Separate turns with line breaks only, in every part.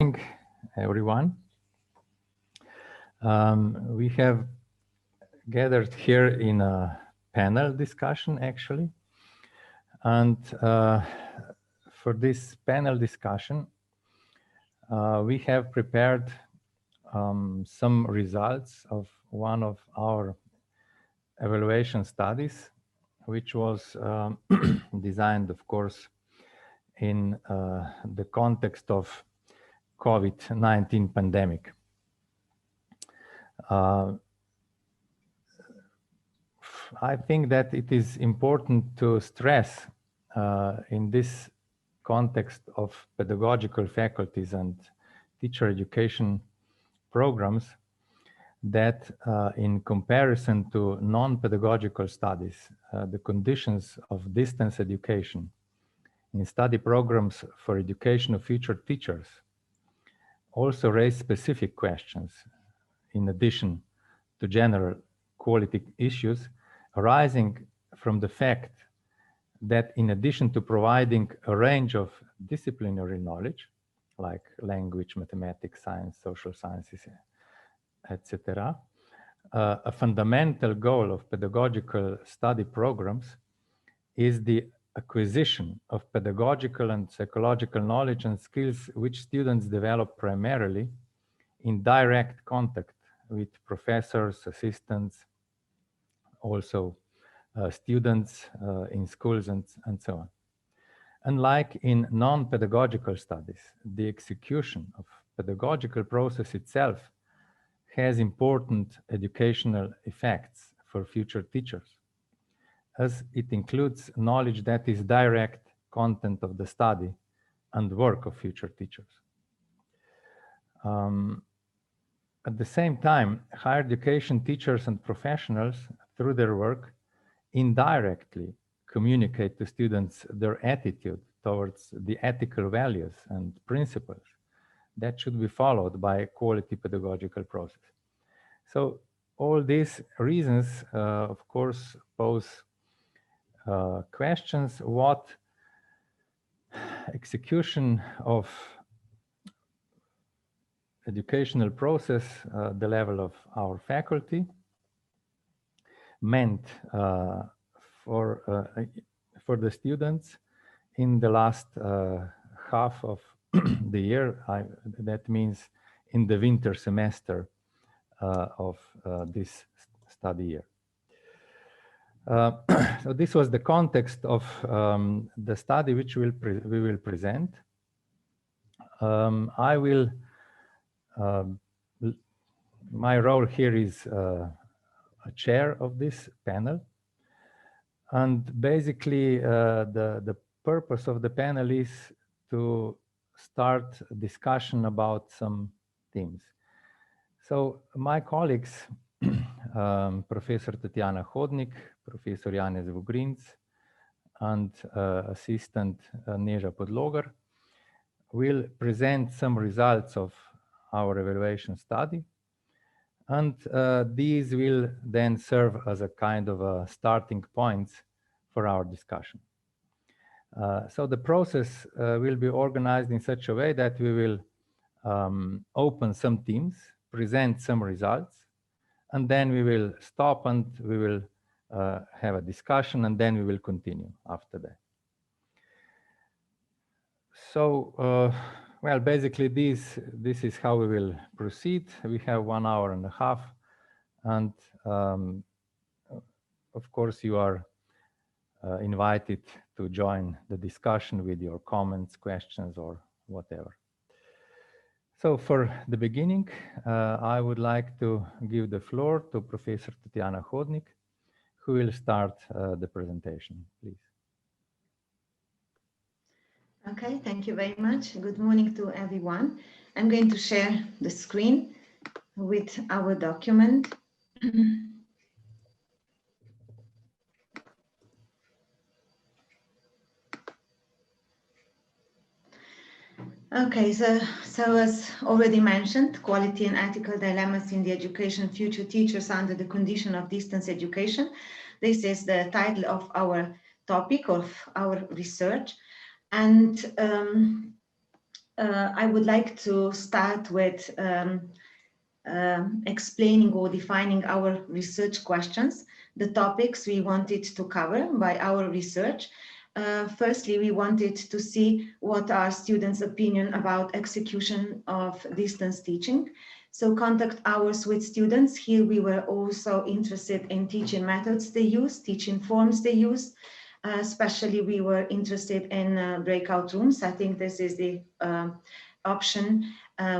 Morning, everyone. We have gathered here in a panel discussion, actually. And for this panel discussion, we have prepared some results of one of our evaluation studies, which was designed, of course, in the context of COVID-19 pandemic. I think that it is important to stress in this context of pedagogical faculties and teacher education programs that in comparison to non-pedagogical studies, the conditions of distance education in study programs for education of future teachers also raise specific questions in addition to general quality issues arising from the fact that in addition to providing a range of disciplinary knowledge, like language, mathematics, science, social sciences, etc., a fundamental goal of pedagogical study programs is the acquisition of pedagogical and psychological knowledge and skills which students develop primarily in direct contact with professors, assistants, also students in schools and so on. Unlike in non-pedagogical studies, the execution of pedagogical process itself has important educational effects for future teachers, as it includes knowledge that is direct content of the study and work of future teachers. At the same time, higher education teachers and professionals, through their work, indirectly communicate to students their attitude towards the ethical values and principles that should be followed by a quality pedagogical process. So all these reasons, of course, pose questions: what execution of educational process, the level of our faculty, meant for the students in the last half of the year. That means in the winter semester of this study year. So this was the context of the study which we will present. I will. My role here is a chair of this panel, and basically the purpose of the panel is to start a discussion about some themes. So my colleagues, Professor Tatjana Hodnik, Professor Janez Vogrinc, and Assistant Neža Podlogar will present some results of our evaluation study. And these will then serve as a kind of a starting point for our discussion. So the process will be organized in such a way that we will open some themes, present some results, and then we will stop and we will have a discussion, and then we will continue after that. So, well, basically this is how we will proceed. We have 1 hour and a half, and of course you are invited to join the discussion with your comments, questions, or whatever. So for the beginning, I would like to give the floor to Professor Tatjana Hodnik, who will start the presentation, please.
Okay, thank you very much. Good morning to everyone. I'm going to share the screen with our document. Okay, so as already mentioned, quality and ethical dilemmas in the education of future teachers under the condition of distance education. This is the title of our topic, of our research. And I would like to start with explaining or defining our research questions, the topics we wanted to cover by our research. Firstly, we wanted to see what are students' opinion about execution of distance teaching. So contact hours with students. Here we were also interested in teaching methods they use, teaching forms they use. Especially we were interested in breakout rooms. I think this is the option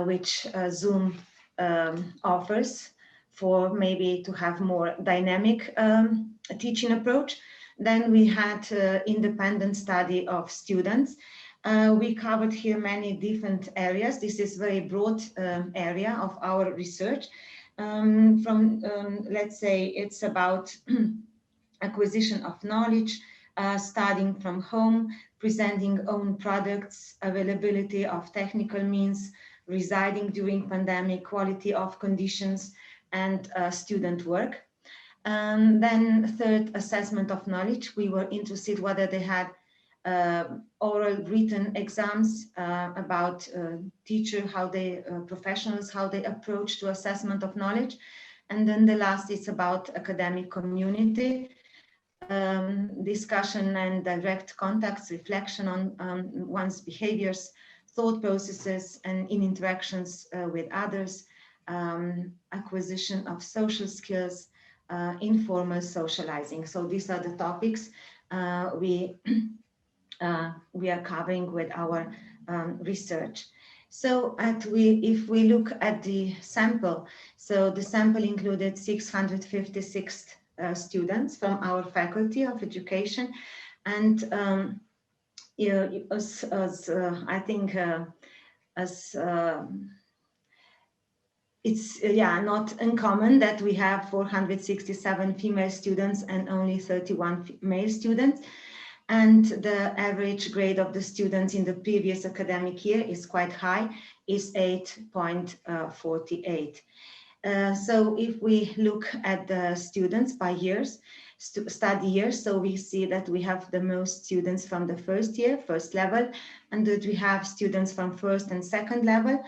which Zoom offers for maybe to have more dynamic teaching approach. Then we had independent study of students. We covered here many different areas. This is very broad area of our research. Let's say it's about acquisition of knowledge, studying from home, presenting own products, availability of technical means, residing during pandemic, quality of conditions, and student work. Then third, assessment of knowledge. We were interested whether they had oral written exams about teacher, how they, professionals, how they approach to assessment of knowledge. And then the last is about academic community, discussion and direct contacts, reflection on one's behaviors, thought processes, and in interactions with others, acquisition of social skills, informal socializing. So these are the topics we are covering with our research. So if we look at the sample, so the sample included 656 students from our faculty of education, and I think it's not uncommon that we have 467 female students and only 31 male students. And the average grade of the students in the previous academic year is quite high, is 8.48. So if we look at the students by years, study years, so we see that we have the most students from the first year, first level, and that we have students from first and second level.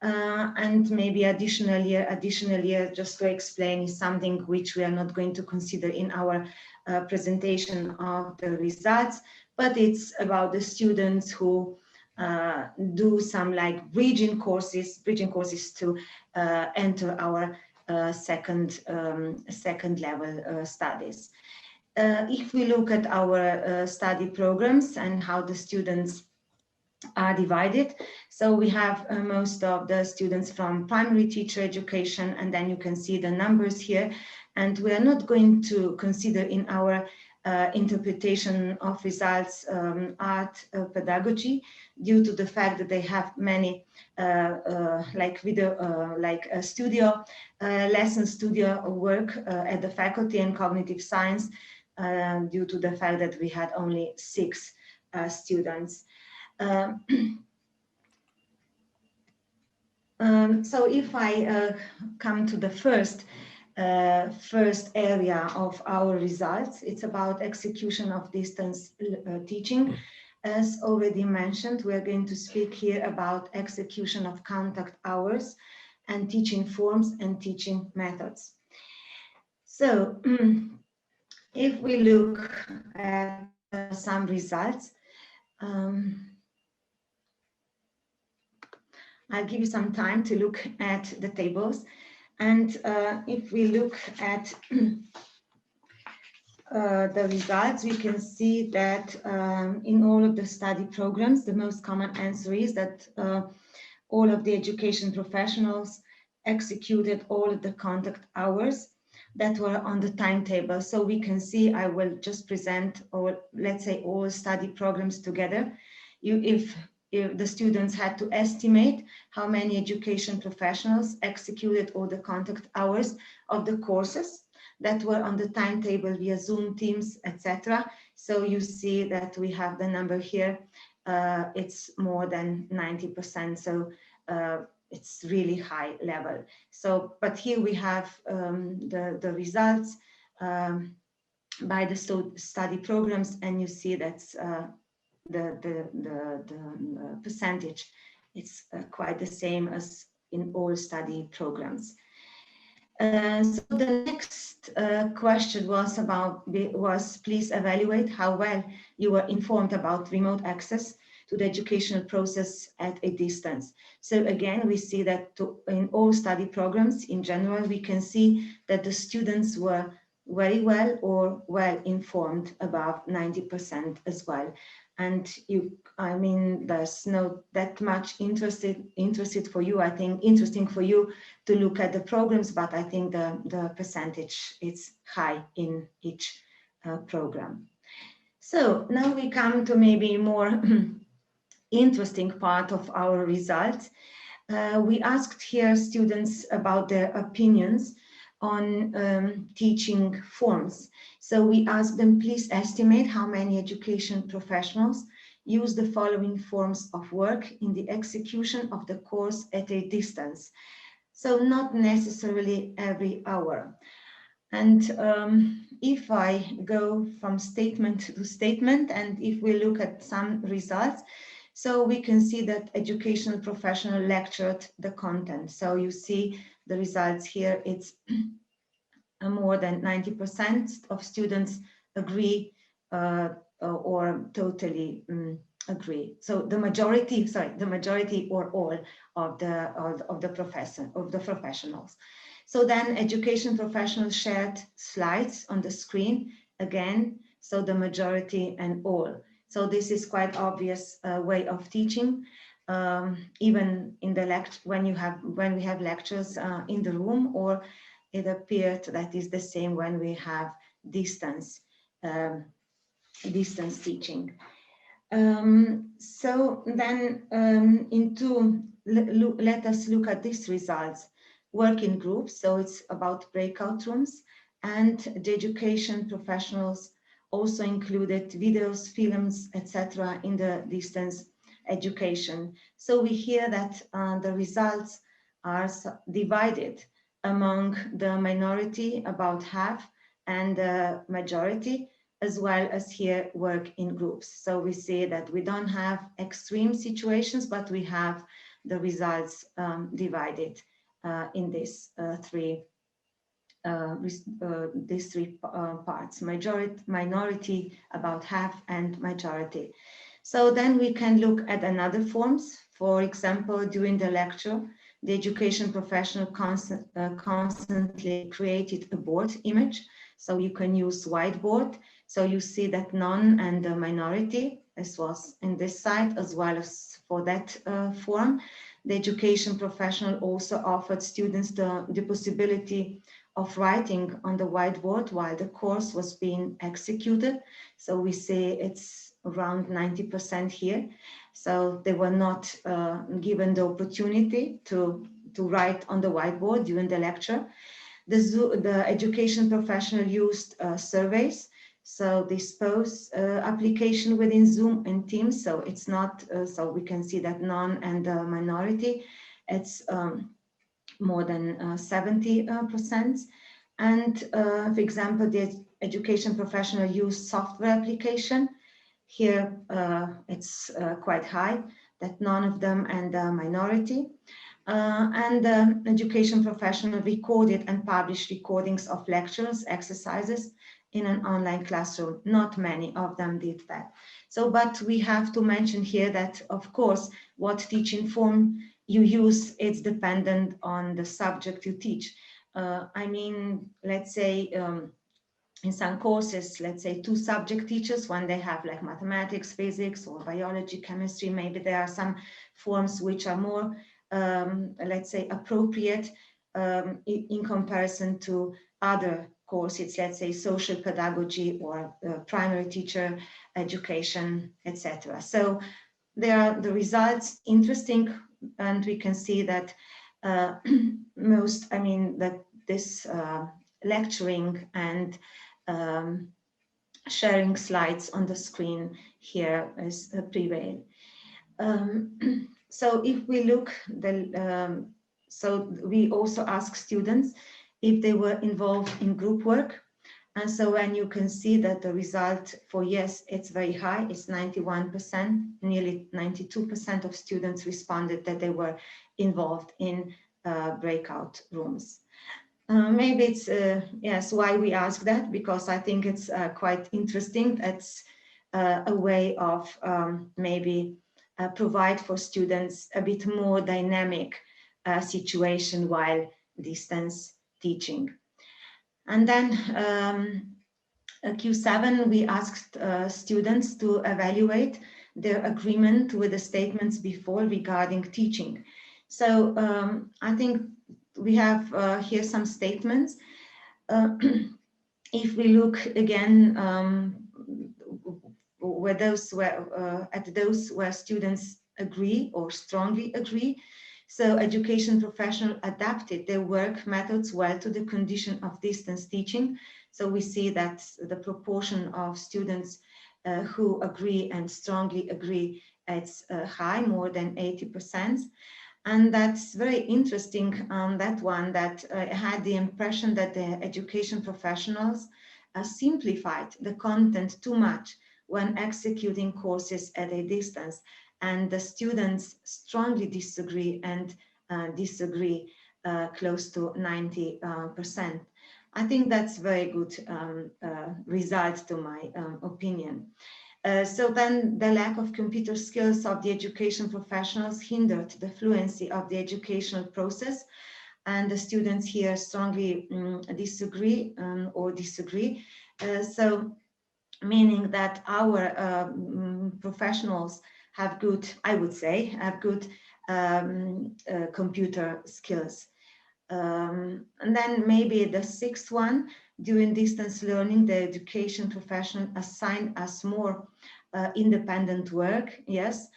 And maybe additional year, just to explain, is something which we are not going to consider in our presentation of the results, but it's about the students who do some like bridging courses to enter our second level studies. If we look at our study programs and how the students are divided, so we have most of the students from primary teacher education, and then you can see the numbers here, and we are not going to consider in our interpretation of results art pedagogy, due to the fact that they have many like video studio lesson studio work at the faculty and cognitive science, due to the fact that we had only 6 students. So if I come to the first area of our results, it's about execution of distance teaching. As already mentioned, we are going to speak here about execution of contact hours and teaching forms and teaching methods. So if we look at some results, I'll give you some time to look at the tables. And if we look at the results, we can see that in all of the study programs, the most common answer is that all of the education professionals executed all of the contact hours that were on the timetable. So we can see, I will just present, or let's say all study programs together. If the students had to estimate how many education professionals executed all the contact hours of the courses that were on the timetable via Zoom, Teams, etc. So you see that we have the number here. It's more than 90%. So it's really high level. So, but here we have the results by the study programs, and you see that's the percentage it's quite the same as in all study programs. So the next question was please evaluate how well you were informed about remote access to the educational process at a distance. So again, we see that in all study programs in general, we can see that the students were very well or well informed, above 90% as well. And I mean, there's no that much interested for you, I think, interesting for you to look at the programs, but I think the percentage is high in each program. So now we come to maybe more interesting part of our results. We asked here students about their opinions on teaching forms. So we asked them, please estimate how many education professionals use the following forms of work in the execution of the course at a distance. So not necessarily every hour. And if I go from statement to statement, and if we look at some results, so we can see that educational professional lectured the content. So you see the results here, it's more than 90% of students agree or totally agree. So the majority or all of the professionals. So then education professionals shared slides on the screen again. So the majority and all. So this is quite obvious way of teaching. Even in the lecture, when we have lectures in the room, or it appeared that is the same when we have distance teaching. So then let us look at these results. Work in groups, so it's about breakout rooms, and the education professionals also included videos, films, etc. in the distance education. So we hear that the results are divided among the minority, about half, and the majority, as well as here work in groups. So we see that we don't have extreme situations, but we have the results divided in these three parts: majority, minority, about half, and majority. So then we can look at another forms. For example, during the lecture, the education professional constantly created a board image. So you can use whiteboard. So you see that none and the minority, this was in this side, as well as for that form. The education professional also offered students the possibility of writing on the whiteboard while the course was being executed. So we say it's around 90% here. So they were not given the opportunity to write on the whiteboard during the lecture. The education professional used surveys. So this post application within Zoom and Teams. So it's not, so we can see that none and the minority, it's more than 70%. And for example, the education professional used software application. Here it's quite high, that none of them and the minority. And the education professional recorded and published recordings of lectures, exercises in an online classroom. Not many of them did that. So, but we have to mention here that, of course, what teaching form you use, it's dependent on the subject you teach. I mean, let's say in some courses, let's say 2 subject teachers, when they have like mathematics, physics, or biology, chemistry, maybe there are some forms which are more, let's say, appropriate in comparison to other courses, let's say social pedagogy or primary teacher education, etc. So there are the results interesting, and we can see that that this lecturing and sharing slides on the screen here is prevail. So if we look, so we also ask students if they were involved in group work And so when you can see that the result for yes, it's very high, it's 91%, nearly 92% of students responded that they were involved in breakout rooms. Maybe it's, yes, why we ask that, because I think it's quite interesting. It's a way of maybe provide for students a bit more dynamic situation while distance teaching. And then Q7, we asked students to evaluate their agreement with the statements before regarding teaching. So I think we have here some statements. If we look again where those were at those where students agree or strongly agree, so education professionals adapted their work methods well to the condition of distance teaching. So we see that the proportion of students who agree and strongly agree, it's high, more than 80%. And that's very interesting on that one, that I had the impression that the education professionals simplified the content too much when executing courses at a distance. And the students strongly disagree and disagree close to 90%. I think that's very good result to my opinion. So then the lack of computer skills of the education professionals hindered the fluency of the educational process, and the students here strongly disagree. So meaning that our professionals have good, I would say, have good computer skills. And then maybe the sixth one, during distance learning, the education professional assigned us more independent work. Yes,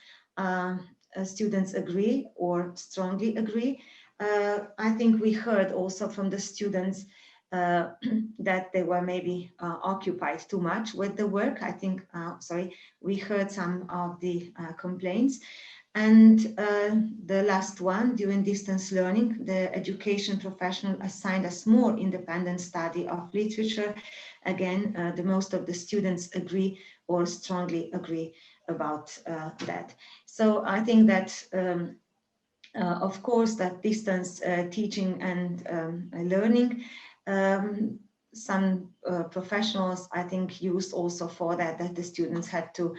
students agree or strongly agree. I think we heard also from the students that they were maybe occupied too much with the work. I think, we heard some of the complaints. And the last one, during distance learning, the education professional assigned us more independent study of literature. Again, the most of the students agree or strongly agree about that. So I think that, of course, that distance teaching and learning, some professionals, I think, used also for that the students had to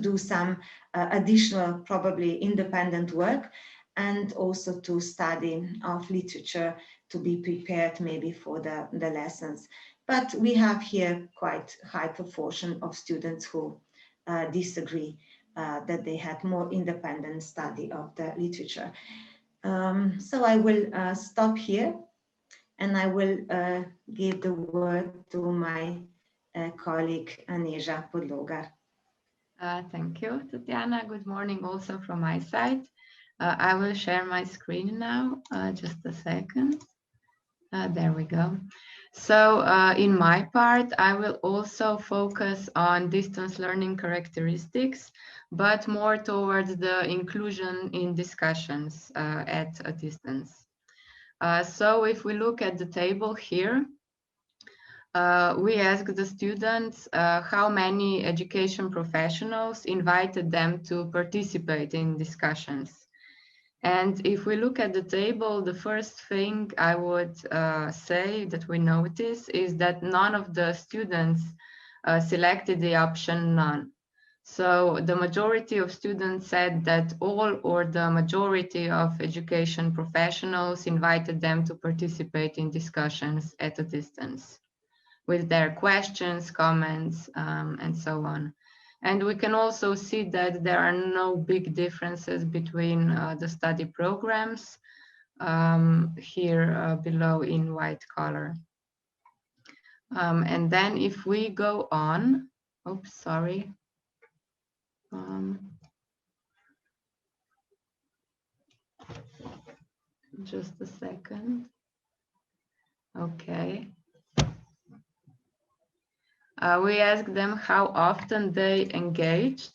do some additional, probably independent work, and also to study of literature to be prepared maybe for the lessons. But we have here quite high proportion of students who disagree that they had more independent study of the literature. So I will stop here, and I will give the word to my colleague Neža Podlogar.
Thank you, Tatjana. Good morning also from my side. I will share my screen now, just a second. There we go. So in my part, I will also focus on distance learning characteristics, but more towards the inclusion in discussions at a distance. So if we look at the table here, we asked the students how many education professionals invited them to participate in discussions. And if we look at the table, the first thing I would say that we notice is that none of the students selected the option none. So the majority of students said that all or the majority of education professionals invited them to participate in discussions at a distance with their questions, comments, and so on. And we can also see that there are no big differences between the study programs here below in white color. And then if we go on, oops, sorry. Just a second. Okay. We asked them how often they engaged.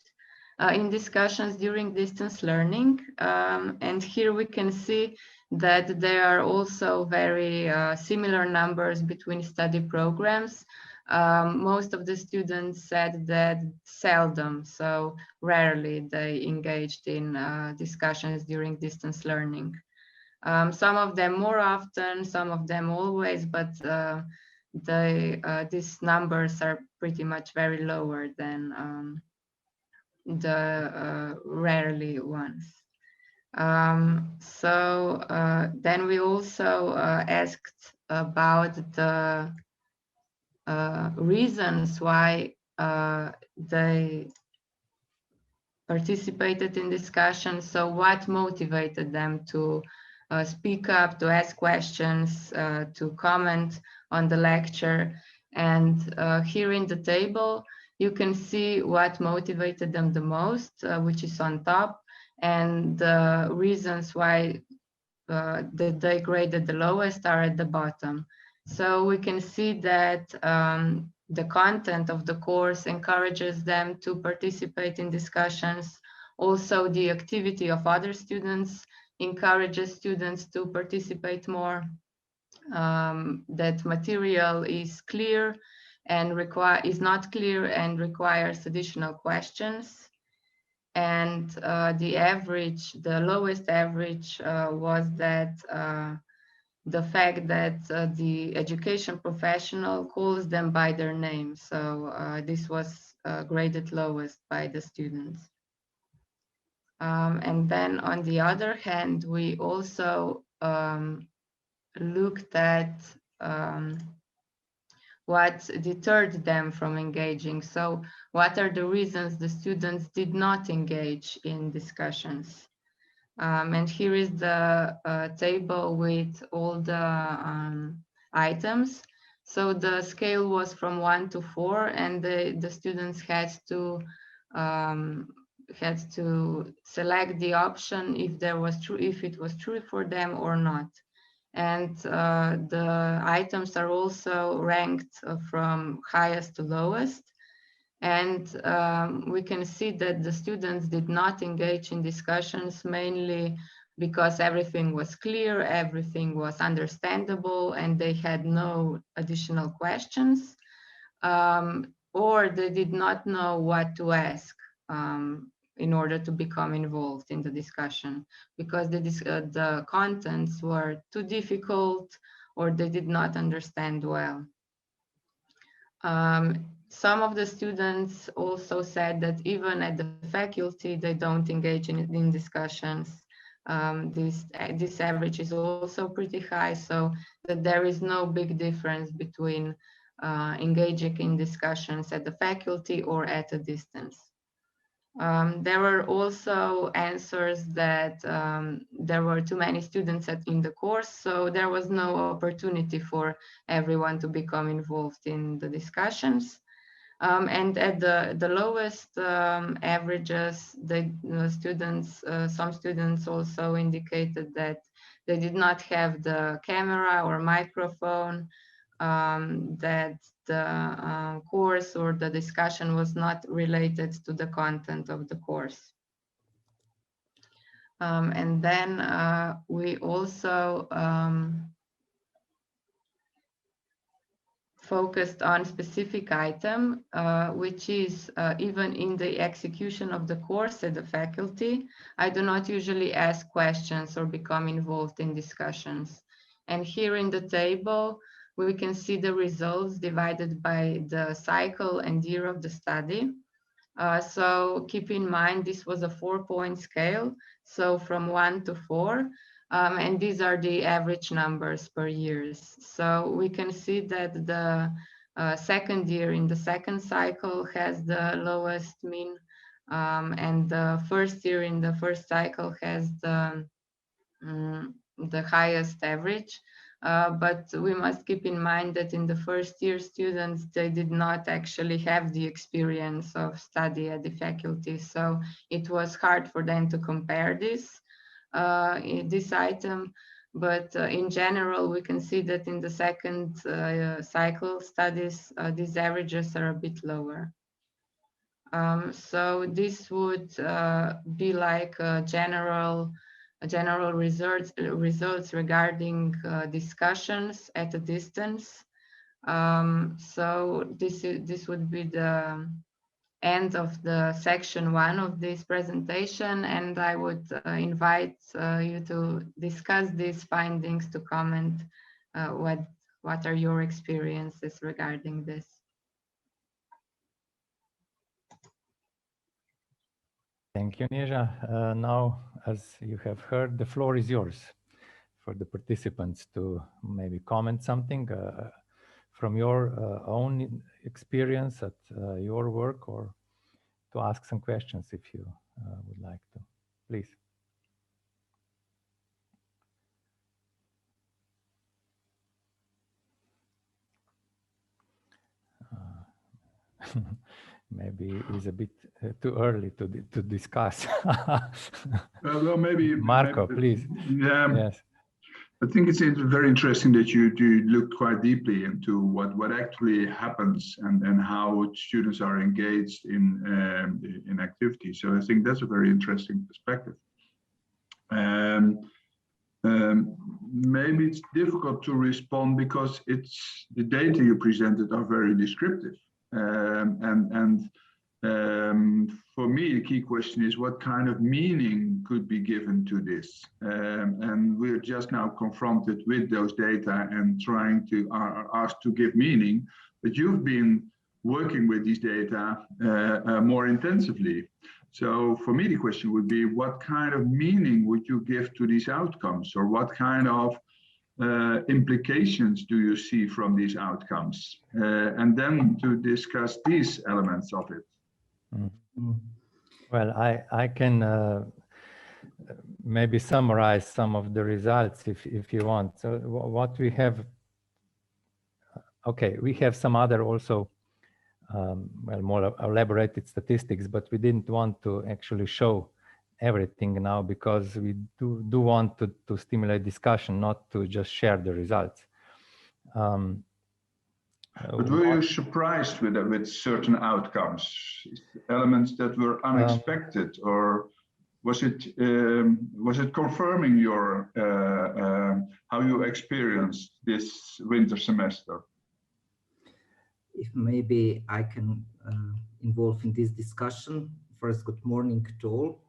in discussions during distance learning. And here we can see that there are also very similar numbers between study programs. Most of the students said that seldom, so rarely, they engaged in discussions during distance learning. Some of them more often, some of them always, but these numbers are pretty much very lower than the rarely ones. Then we also asked about the reasons why they participated in discussions. So what motivated them to speak up, to ask questions, to comment on the lecture. And here in the table, you can see what motivated them the most, which is on top, and the reasons why they graded the lowest are at the bottom. So we can see that the content of the course encourages them to participate in discussions. Also, the activity of other students encourages students to participate more. That material is clear and is not clear and requires additional questions. And the lowest average was that the fact that the education professional calls them by their name. So this was graded lowest by the students. And then on the other hand, we also looked at what deterred them from engaging. So what are the reasons the students did not engage in discussions? And here is the table with all the items. So the scale was from 1 to 4, and the students had to select the option if it was true for them or not. And the items are also ranked from highest to lowest. And we can see that the students did not engage in discussions mainly because everything was clear, everything was understandable, and they had no additional questions, or they did not know what to ask in order to become involved in the discussion, because the contents were too difficult or they did not understand well. Some of the students also said that even at the faculty, they don't engage in discussions. This average is also pretty high, so that there is no big difference between engaging in discussions at the faculty or at a distance. There were also answers that there were too many students in the course, so there was no opportunity for everyone to become involved in the discussions. And at the lowest averages, some students also indicated that they did not have the camera or microphone, that the course or the discussion was not related to the content of the course. And then we also focused on specific item, which is even in the execution of the course at the faculty, I do not usually ask questions or become involved in discussions. And here in the table, we can see the results divided by the cycle and year of the study. So keep in mind, this was a 4-point scale, so from 1 to 4. And these are the average numbers per years. So we can see that the second year in the second cycle has the lowest mean, and the first year in the first cycle has the highest average. But we must keep in mind that in the first year students, they did not actually have the experience of study at the faculty. So it was hard for them to compare this item, but in general, we can see that in the second cycle studies, these averages are a bit lower. So this would be like general results regarding discussions at a distance. So this would be the end of the section 1 of this presentation, and I would invite you to discuss these findings, to comment what are your experiences regarding this.
Thank you, Neža. Now, as you have heard, the floor is yours for the participants to maybe comment something from your own experience at your work, or to ask some questions if you would like to. Please. Maybe it's a bit too early to discuss.
Well, maybe
Marco, please.
Yeah.
Yes.
I think it's very interesting that you do look quite deeply into what actually happens and how students are engaged in activities. So I think that's a very interesting perspective. Maybe it's difficult to respond because the data you presented are very descriptive. For me, the key question is what kind of meaning could be given to this? And we're just now confronted with those data and trying to ask to give meaning, but you've been working with these data more intensively. So for me, the question would be, what kind of meaning would you give to these outcomes, or what kind of implications do you see from these outcomes? And then to discuss these elements of it.
Well, I can maybe summarize some of the results if you want. So what we have, okay, we have some other also well, more elaborated statistics, but we didn't want to actually show everything now because we do want to stimulate discussion, not to just share the results.
But were you surprised with certain outcomes, elements that were unexpected, or was it confirming your how you experienced this winter semester?
If maybe I can involve in this discussion. First, good morning to all.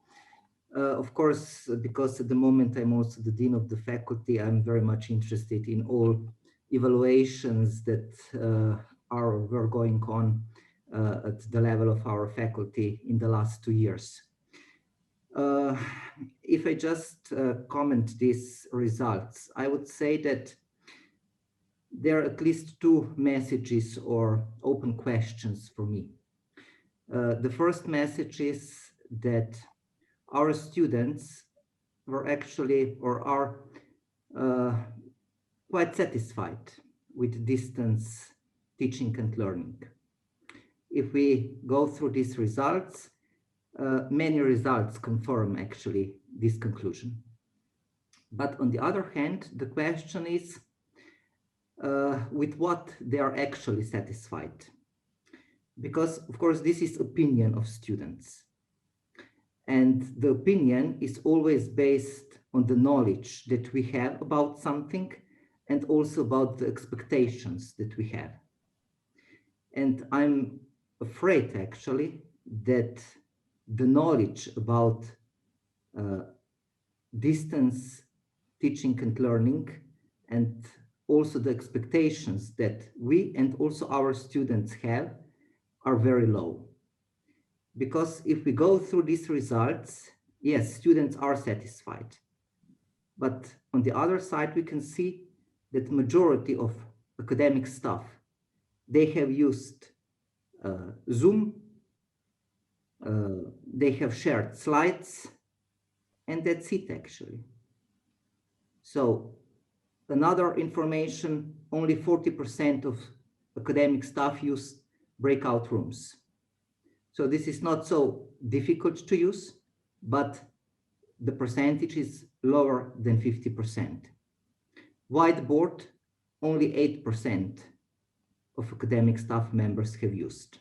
Of course, because at the moment I'm also the Dean of the Faculty, I'm very much interested in all evaluations that were going on at the level of our faculty in the last 2 years. If I just comment these results, I would say that there are at least 2 messages or open questions for me. The first message is that our students were actually, or are quite satisfied with distance teaching and learning. If we go through these results, many results confirm actually this conclusion. But on the other hand, the question is, with what they are actually satisfied. Because, of course, this is opinion of students. And the opinion is always based on the knowledge that we have about something and also about the expectations that we have. And I'm afraid, actually, that the knowledge about distance teaching and learning, and also the expectations that we and also our students have, are very low. Because if we go through these results, yes, students are satisfied. But on the other side, we can see that the majority of academic staff, they have used Zoom, they have shared slides, and that's it actually. So another information, only 40% of academic staff use breakout rooms. So this is not so difficult to use, but the percentage is lower than 50%. Whiteboard, only 8% of academic staff members have used.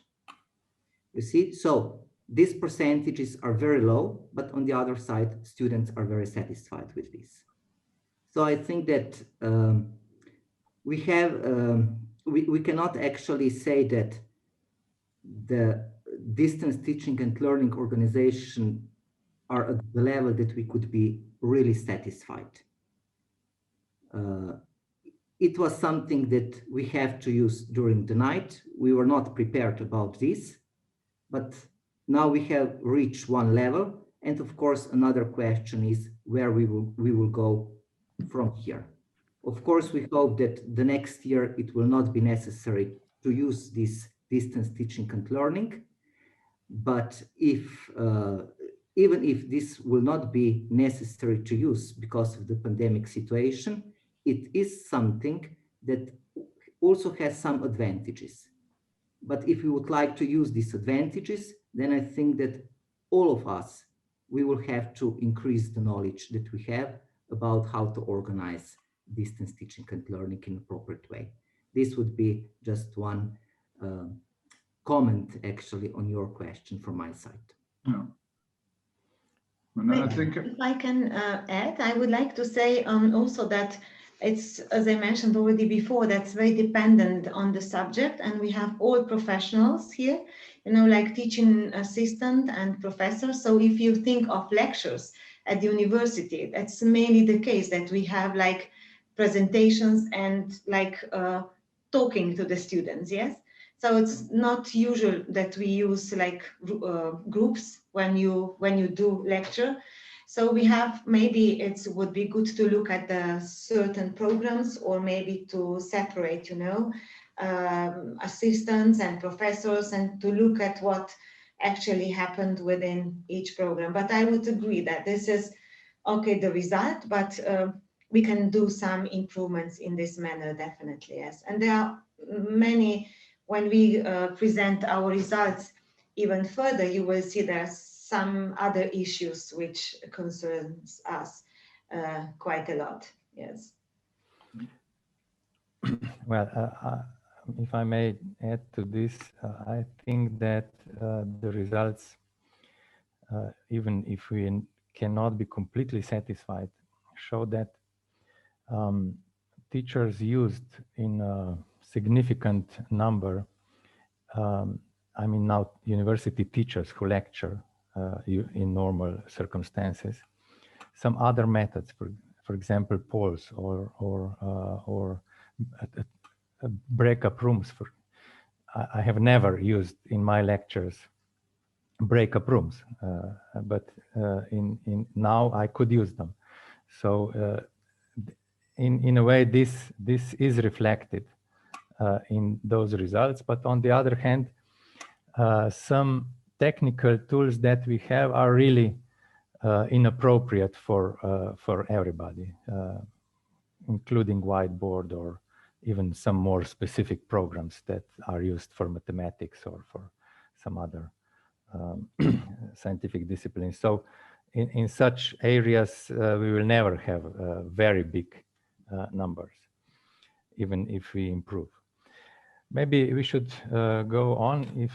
You see, so these percentages are very low, but on the other side, students are very satisfied with this. So I think that we cannot actually say that the distance teaching and learning organization are at the level that we could be really satisfied. It was something that we have to use during the night. We were not prepared about this, but now we have reached one level. And of course, another question is where we will go from here. Of course, we hope that the next year it will not be necessary to use this distance teaching and learning. But if even if this will not be necessary to use because of the pandemic situation, it is something that also has some advantages. But if we would like to use these advantages, then I think that all of us, we will have to increase the knowledge that we have about how to organize distance teaching and learning in an appropriate way. This would be just one comment actually on your question from my side.
Yeah. And I think
if I can add, I would like to say also that it's, as I mentioned already before, that's very dependent on the subject, and we have all professionals here, you know, like teaching assistant and professors. So if you think of lectures at the university, that's mainly the case that we have like presentations and like talking to the students, yes? So it's not usual that we use like groups when you do lecture. So we have, maybe it would be good to look at the certain programs, or maybe to separate, you know, assistants and professors, and to look at what actually happened within each program. But I would agree that this is okay, the result, but we can do some improvements in this manner, definitely, yes. And there are many, when we present our results even further, you will see there's some other issues which concerns us quite a lot, yes.
Well, if I may add to this, I think that the results, even if we cannot be completely satisfied, show that teachers used in a significant number, I mean now university teachers who lecture in normal circumstances, some other methods, for example, polls or breakup rooms. I have never used in my lectures breakup rooms, but now I could use them. So in a way, this is reflected in those results. But on the other hand, some technical tools that we have are really inappropriate for everybody, including whiteboard or even some more specific programs that are used for mathematics or for some other scientific disciplines. So in such areas, we will never have very big numbers, even if we improve. Maybe we should go on. If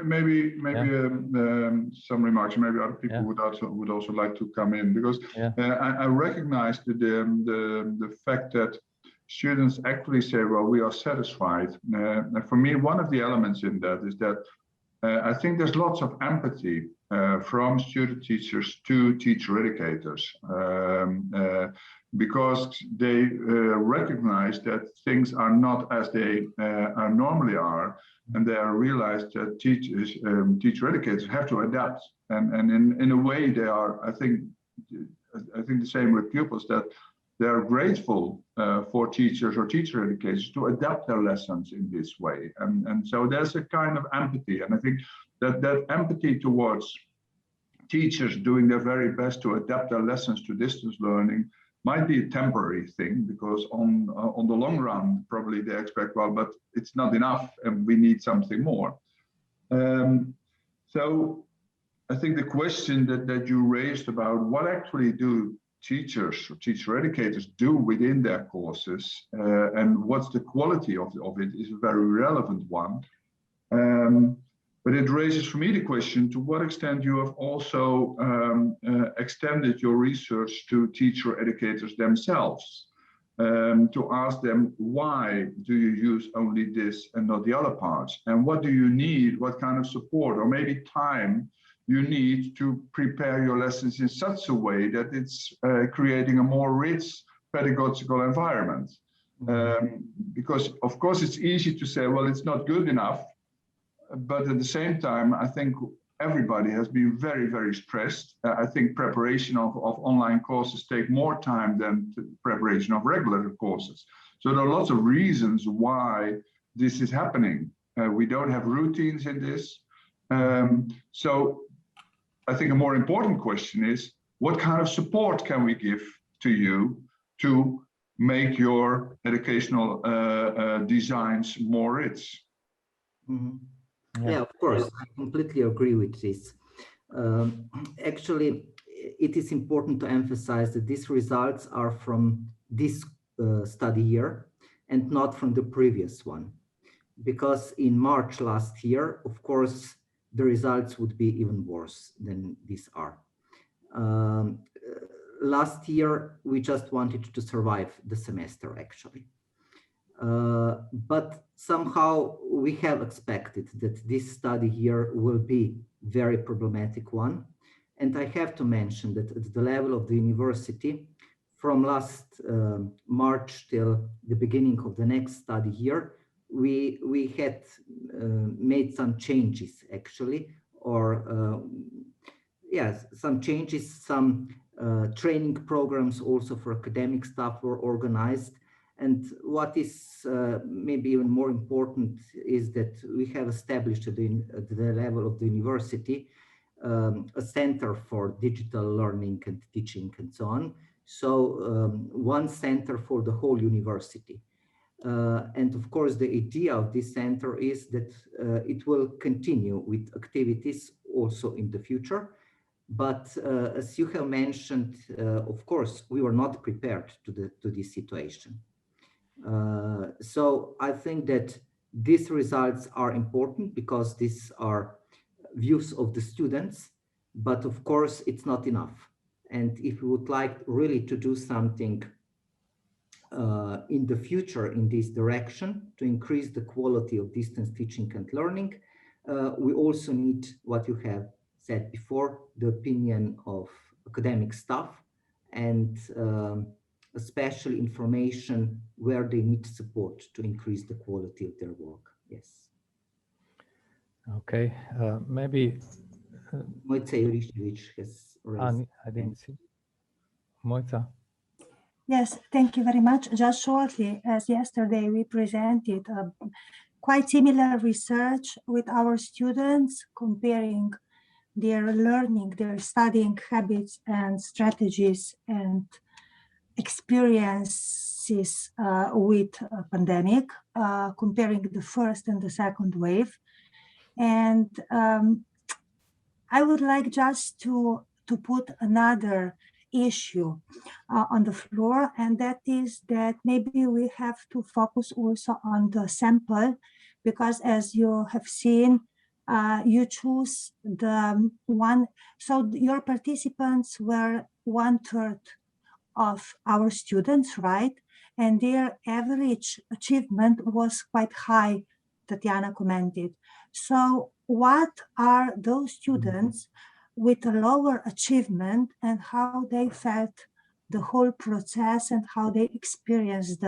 maybe some remarks. Maybe other people would also like to come in, because I recognize the fact that students actually say, "Well, we are satisfied." For me, one of the elements in that is that I think there's lots of empathy from student teachers to teacher educators. Because they recognize that things are not as they normally are, and they are realized that teacher educators have to adapt. And in a way, they are, I think the same with pupils, that they are grateful for teachers or teacher educators to adapt their lessons in this way. And so there's a kind of empathy, and I think that empathy towards teachers doing their very best to adapt their lessons to distance learning might be a temporary thing, because on the long run, probably they expect, well, but it's not enough and we need something more. So I think the question that you raised about what actually do teachers or teacher educators do within their courses and what's the quality of it is a very relevant one. But it raises for me the question, to what extent you have also extended your research to teacher educators themselves, to ask them, why do you use only this and not the other parts? And what do you need, what kind of support or maybe time you need to prepare your lessons in such a way that it's creating a more rich pedagogical environment? Because of course it's easy to say, well, it's not good enough. But at the same time, I think everybody has been very, very stressed. I think preparation of online courses take more time than preparation of regular courses. So there are lots of reasons why this is happening. We don't have routines in this. So I think a more important question is, what kind of support can we give to you to make your educational designs more rich?
Yeah, of course, I completely agree with this. Actually, it is important to emphasize that these results are from this study year and not from the previous one. Because in March last year, of course, the results would be even worse than these are. Last year, we just wanted to survive the semester, actually. But somehow we have expected that this study year will be very problematic one. And I have to mention that at the level of the university, from last March till the beginning of the next study year, we had made some changes actually, or yes, some changes, some training programs also for academic staff were organized. And what is maybe even more important is that we have established at the level of the university a center for digital learning and teaching and so on. So one center for the whole university. And of course, the idea of this center is that it will continue with activities also in the future. But as you have mentioned, of course, we were not prepared to this situation. So I think that these results are important because these are views of the students, but of course it's not enough. And if we would like really to do something in the future in this direction to increase the quality of distance teaching and learning, we also need what you have said before, the opinion of academic staff and especially information where they need support to increase the quality of their work. Yes.
Okay, maybe.
Mojca Jurišević has raised.
I didn't see. Mojca.
Yes, thank you very much. Just shortly, as yesterday we presented quite similar research with our students comparing their learning, their studying habits and strategies and experiences with a pandemic, comparing the first and the second wave. And I would like just to put another issue on the floor, and that is that maybe we have to focus also on the sample, because as you have seen, you choose the one, so your participants were 1/3 of our students, right? And their average achievement was quite high, Tatjana commented. So what are those students with a lower achievement and how they felt the whole process and how they experienced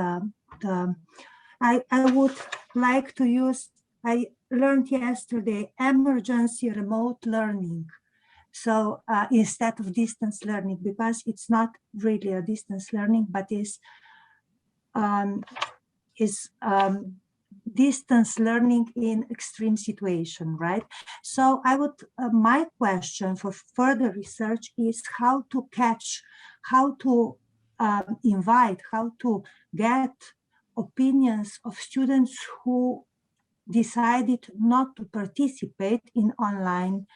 I would like to use, I learned yesterday, emergency remote learning. So instead of distance learning, because it's not really a distance learning, but is distance learning in extreme situation, right? So I would, my question for further research is how to catch, how to invite, how to get opinions of students who decided not to participate in online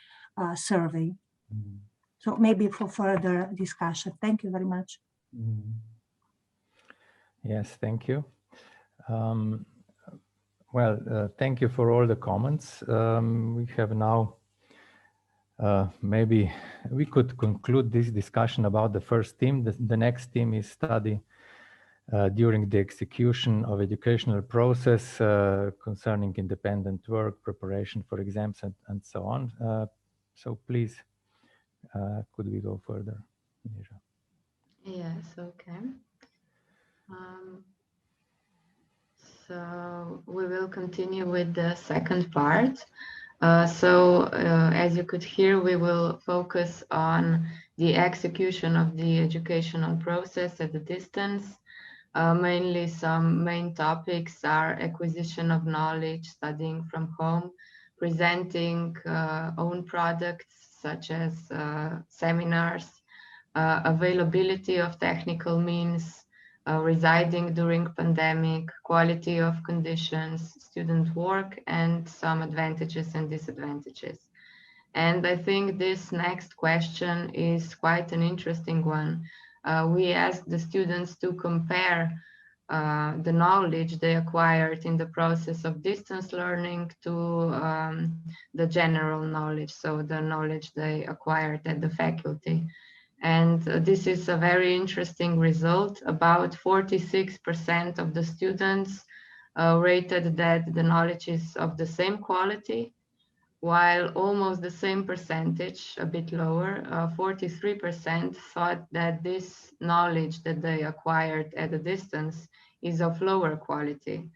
survey. So maybe for further discussion. Thank you very much.
Yes, thank you. Well, thank you for all the comments. We have now, maybe we could conclude this discussion about the first theme. The next theme is study during the execution of educational process concerning independent work, preparation for exams, and so on. So please, could we go further, Neža?
Yes, okay. So we will continue with the second part. As you could hear, we will focus on the execution of the educational process at a distance. Mainly some main topics are acquisition of knowledge, studying from home, presenting own products such as seminars, availability of technical means, residing during pandemic, quality of conditions, student work, and some advantages and disadvantages. And I think this next question is quite an interesting one. We asked the students to compare the knowledge they acquired in the process of distance learning to the general knowledge, so the knowledge they acquired at the faculty. And this is a very interesting result. About 46% of the students rated that the knowledge is of the same quality, while almost the same percentage, a bit lower, 43% thought that this knowledge that they acquired at a distance is of lower quality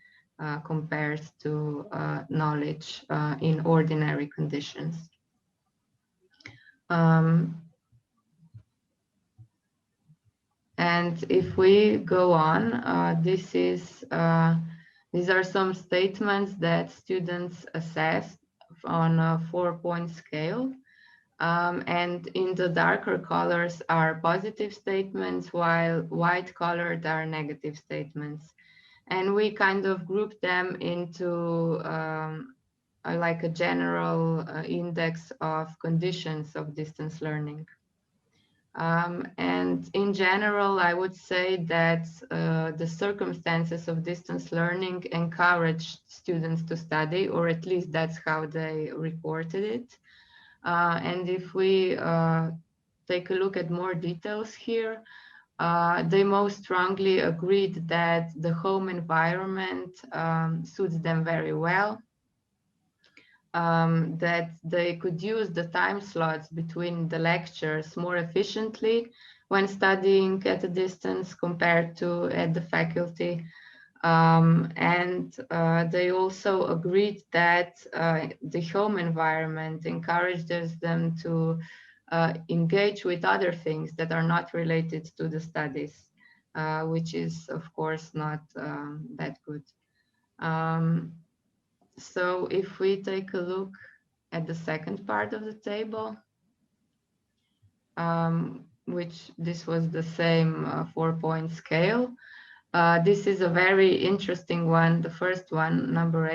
compared to knowledge in ordinary conditions. And if we go on, these are some statements that students assessed on a 4-point scale. And in the darker colors are positive statements, while white colored are negative statements. And we kind of group them into like a general index of conditions of distance learning. And in general, I would say that the circumstances of distance learning encouraged students to study, or at least that's how they reported it. And if we take a look at more details here, they most strongly agreed that the home environment suits them very well. That they could use the time slots between the lectures more efficiently when studying at a distance compared to at the faculty. And they also agreed that the home environment encourages them to engage with other things that are not related to the studies, which is of course not that good. So if we take a look at the second part of the table, which this was the same 4-point scale. This is a very interesting one, the first one, number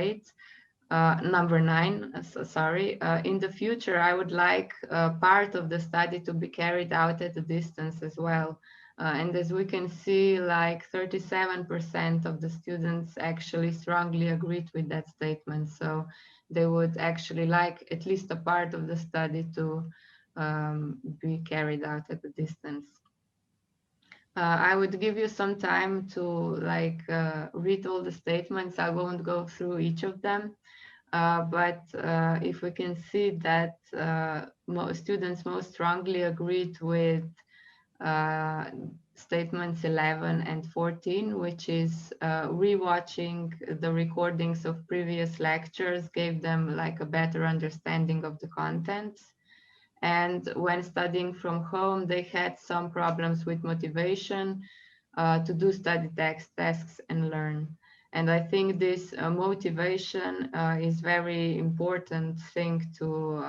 9, sorry. In the future, I would like part of the study to be carried out at a distance as well. And as we can see, like 37% of the students actually strongly agreed with that statement. So they would actually like at least a part of the study to be carried out at a distance. I would give you some time to read all the statements. I won't go through each of them, but if we can see that students most strongly agreed with statements 11 and 14, which is rewatching the recordings of previous lectures gave them like a better understanding of the contents. And when studying from home, they had some problems with motivation to do study tasks and learn. And I think this motivation is very important thing to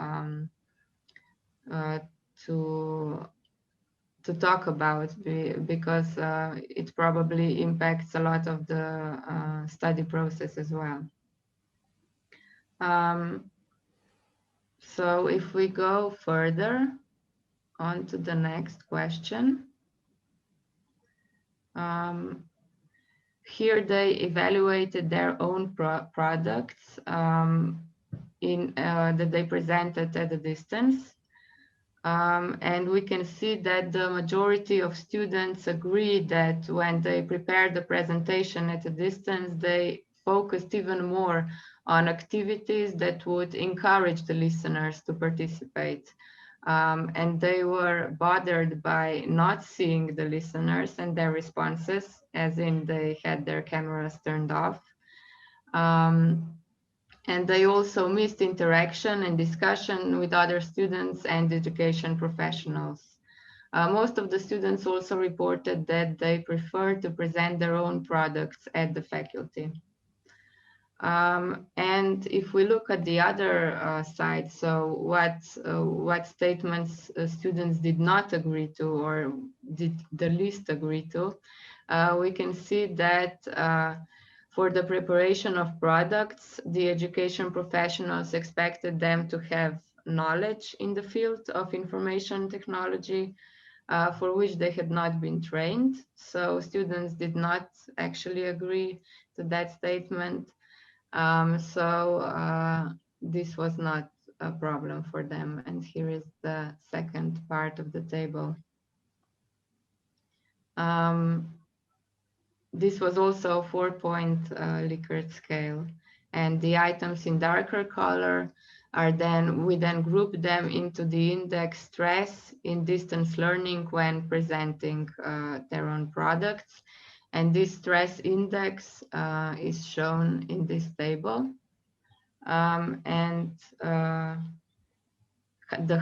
talk about, because it probably impacts a lot of the study process as well. So if we go further on to the next question, here they evaluated their own products that they presented at a distance. And we can see that the majority of students agree that when they prepared the presentation at a distance, they focused even more on activities that would encourage the listeners to participate. And they were bothered by not seeing the listeners and their responses, as in they had their cameras turned off. And they also missed interaction and discussion with other students and education professionals. Most of the students also reported that they prefer to present their own products at the faculty. And if we look at the other side, so what statements students did not agree to or did the least agree to, we can see that for the preparation of products, the education professionals expected them to have knowledge in the field of information technology, for which they had not been trained. So students did not actually agree to that statement. This was not a problem for them. And here is the second part of the table. This was also a 4-point Likert scale, and the items in darker color are we then group them into the index stress in distance learning when presenting their own products. And this stress index is shown in this table. The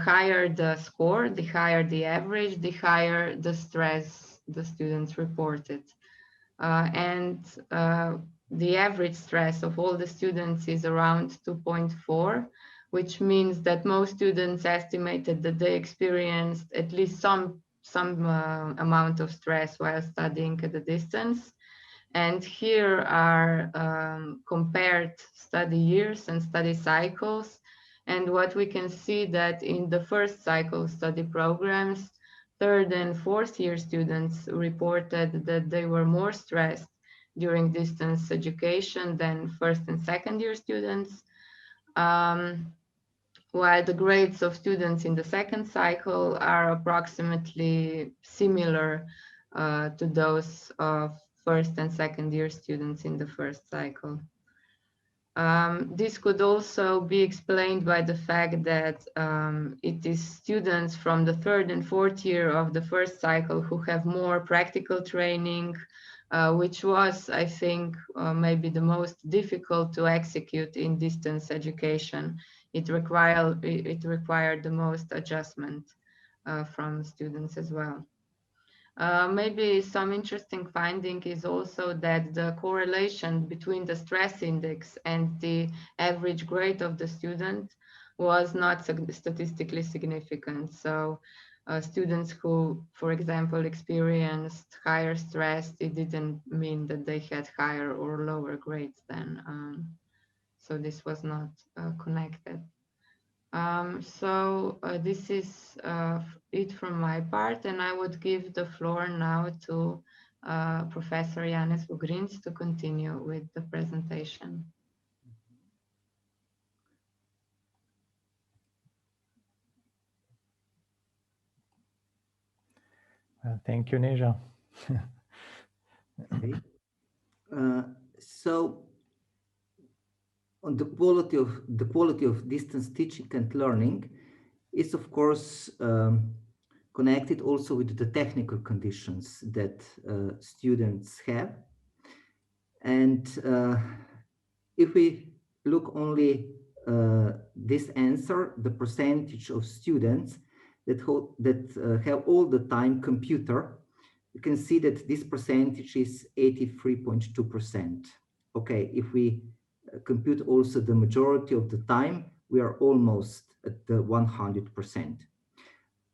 higher the score, the higher the average, the higher the stress the students reported. The average stress of all the students is around 2.4, which means that most students estimated that they experienced at least some amount of stress while studying at a distance. And here are compared study years and study cycles. And what we can see that in the first cycle study programs, third and fourth year students reported that they were more stressed during distance education than first and second year students, while the grades of students in the second cycle are approximately similar to those of first and second year students in the first cycle. This could also be explained by the fact that it is students from the third and fourth year of the first cycle who have more practical training, which was, I think, maybe the most difficult to execute in distance education. It required the most adjustment from students as well. Maybe some interesting finding is also that the correlation between the stress index and the average grade of the student was not statistically significant. So students who, for example, experienced higher stress, it didn't mean that they had higher or lower grades then. So this was not connected. This is it from my part, and I would give the floor now to Professor Janez Vogrinc to continue with the presentation.
Thank you, Neža.
Okay. So on the quality of distance teaching and learning is, of course, connected also with the technical conditions that students have. And if we look only this answer, the percentage of students that have all the time computer, you can see that this percentage is 83.2%. Okay, if we compute also the majority of the time, we are almost at the 100%.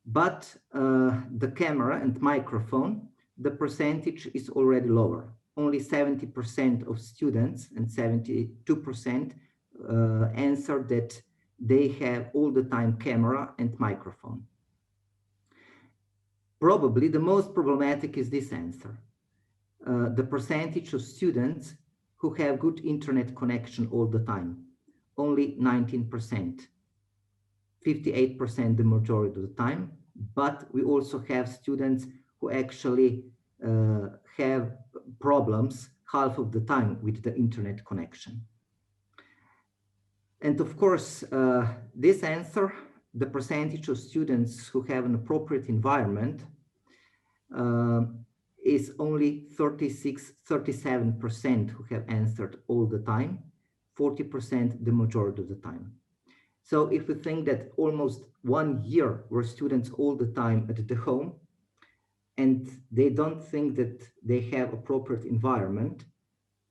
But the camera and microphone, the percentage is already lower. Only 70% of students and 72% answer that they have all the time camera and microphone. Probably the most problematic is this answer. the percentage of students who have good internet connection all the time. Only 19%, 58% the majority of the time, but we also have students who actually have problems half of the time with the internet connection. And of course, this answer, the percentage of students who have an appropriate environment is only 37% who have answered all the time, 40% the majority of the time. So if we think that almost 1 year were students all the time at the home, and they don't think that they have appropriate environment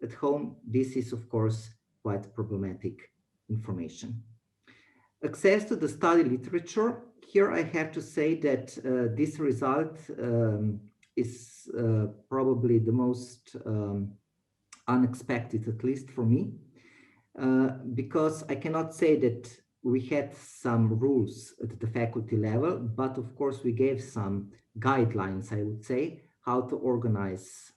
at home, this is of course quite problematic information. Access to the study literature, here I have to say that this result is probably the most unexpected, at least for me, because I cannot say that we had some rules at the faculty level, but of course we gave some guidelines, I would say, how to organize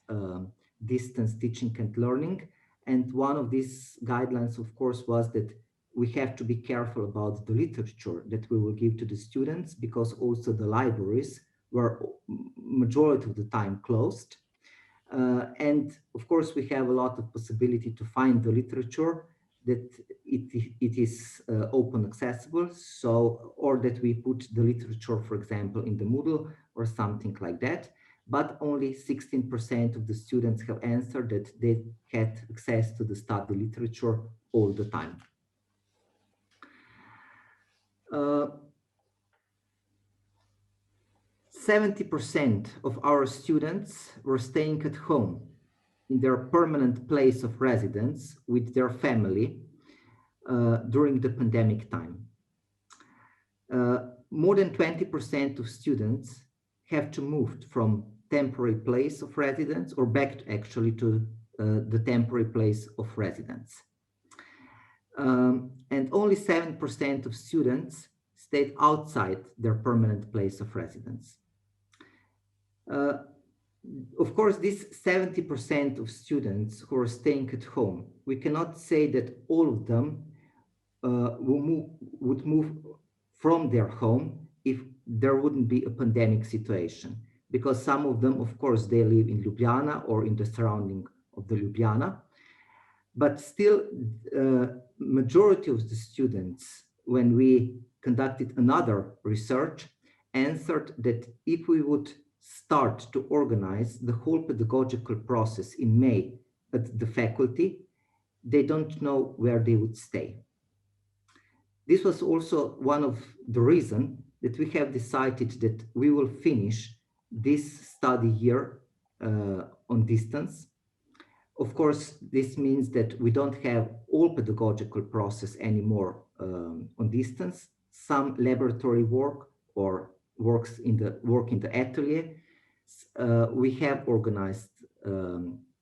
distance teaching and learning. And one of these guidelines, of course, was that we have to be careful about the literature that we will give to the students, because also the libraries were majority of the time closed. And of course, we have a lot of possibility to find the literature that it is open accessible, so, or that we put the literature, for example, in the Moodle or something like that. But only 16% of the students have answered that they had access to the study literature all the time. 70% of our students were staying at home in their permanent place of residence with their family during the pandemic time. More than 20% of students have to move from temporary place of residence or back actually to the temporary place of residence. And only 7% of students stayed outside their permanent place of residence. Of course, this 70% of students who are staying at home, we cannot say that all of them would move from their home if there wouldn't be a pandemic situation, because some of them, of course, they live in Ljubljana or in the surrounding of the Ljubljana, but still majority of the students, when we conducted another research, answered that if we would start to organize the whole pedagogical process in May at the faculty, they don't know where they would stay. This was also one of the reasons that we have decided that we will finish this study year on distance. Of course, this means that we don't have all pedagogical process anymore on distance. Some laboratory work or work in the atelier, we have organized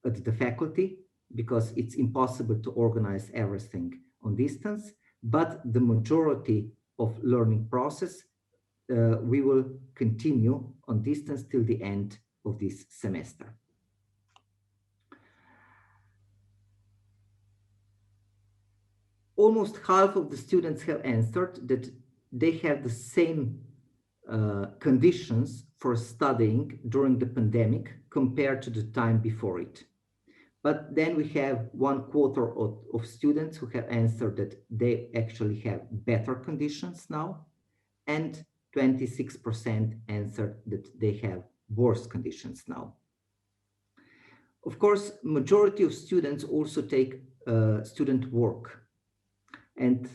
at the faculty, because it's impossible to organize everything on distance, but the majority of learning process we will continue on distance till the end of this semester. Almost half of the students have answered that they have the same conditions for studying during the pandemic compared to the time before it. But then we have 1/4 of students who have answered that they actually have better conditions now, and 26% answered that they have worse conditions now. Of course, majority of students also take student work. And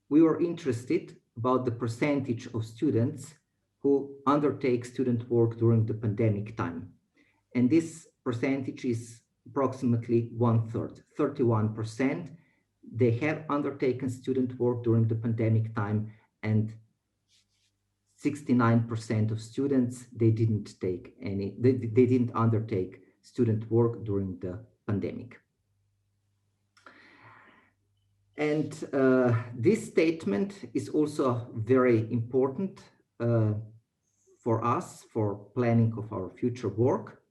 we were interested about the percentage of students who undertake student work during the pandemic time. And this percentage is approximately 1/3, 31%. They have undertaken student work during the pandemic time, and 69% of students, they didn't undertake student work during the pandemic. And this statement is also very important for us, for planning of our future work.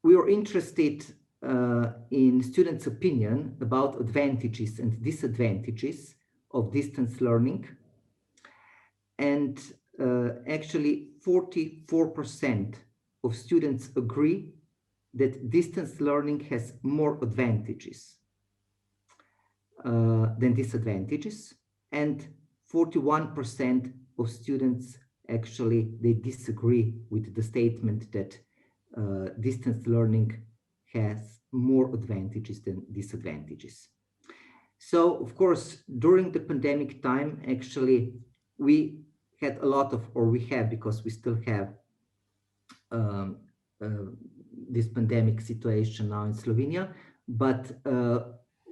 We are interested in students' opinion about advantages and disadvantages of distance learning. And actually 44% of students agree that distance learning has more advantages than disadvantages, and 41% of students actually they disagree with the statement that distance learning has more advantages than disadvantages. So of course, during the pandemic time, actually we had a lot of, or we have, because we still have this pandemic situation now in Slovenia, but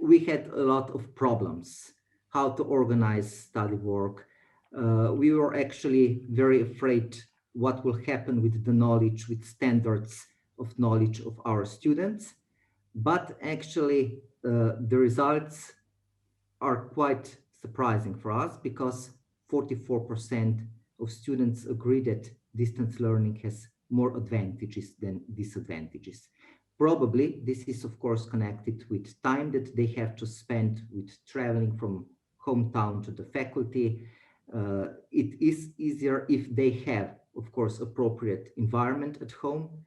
we had a lot of problems, how to organize study work. We were actually very afraid what will happen with the knowledge, with standards of knowledge of our students. But actually the results are quite surprising for us, because 44% of students agree that distance learning has more advantages than disadvantages. Probably this is of course connected with time that they have to spend with traveling from hometown to the faculty. It is easier if they have, of course, appropriate environment at home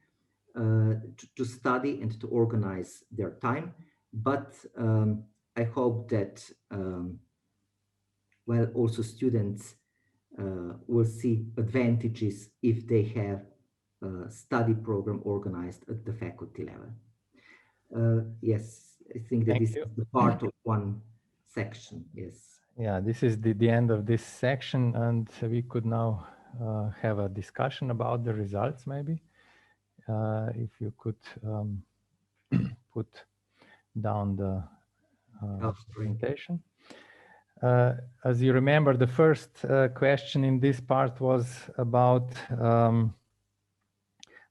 to study and to organize their time. But I hope that, well, also students will see advantages if they have a study program organized at the faculty level. Yes, I think that this is the part of one section. Yes.
Yeah, this is the end of this section, and we could now have a discussion about the results, maybe. If you could put down the presentation. As you remember, the first question in this part was about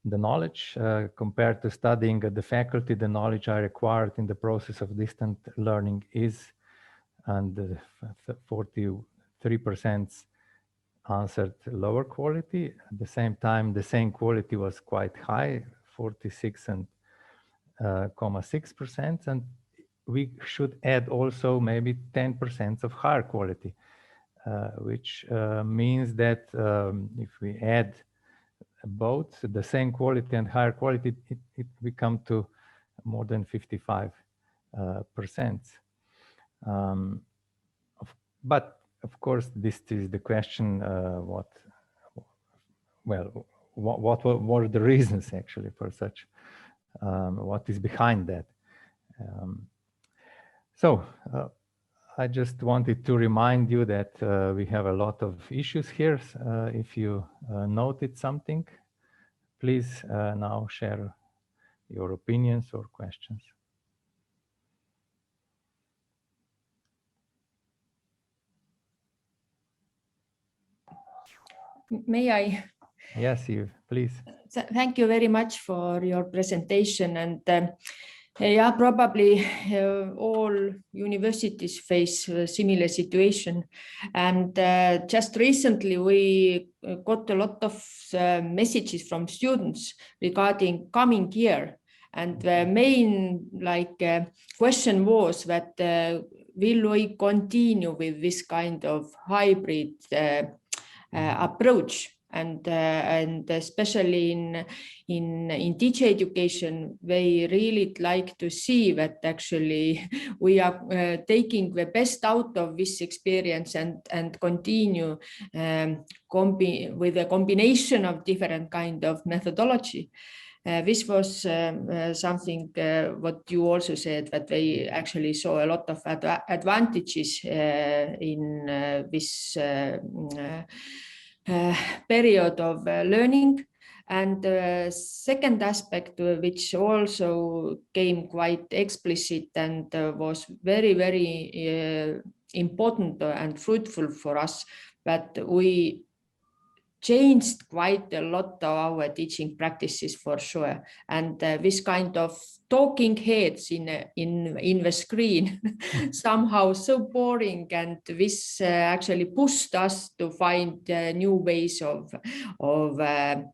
the knowledge compared to studying at the faculty. The knowledge I required in the process of distant learning is, and 43% answered lower quality. At the same time, the same quality was quite high, 46.6%, and we should add also maybe 10% of higher quality, which means that if we add both the same quality and higher quality, we come to more than 55%. But of course, this is the question: what were the reasons actually for such? What is behind that? So I just wanted to remind you that we have a lot of issues here. If you noted something, please now share your opinions or questions.
May I?
Yes, Eve, please.
Thank you very much for your presentation. And yeah, probably all universities face a similar situation. And just recently, we got a lot of messages from students regarding coming year. And the main question was that will we continue with this kind of hybrid approach? And especially in teacher education, they really like to see that actually we are taking the best out of this experience and continue with a combination of different kind of methodology. This was something what you also said, that they actually saw a lot of advantages in this period of learning. And the second aspect, which also came quite explicit and was very, very important and fruitful for us, that we changed quite a lot of our teaching practices for sure. And this kind of talking heads in the screen somehow so boring, and this actually pushed us to find new ways of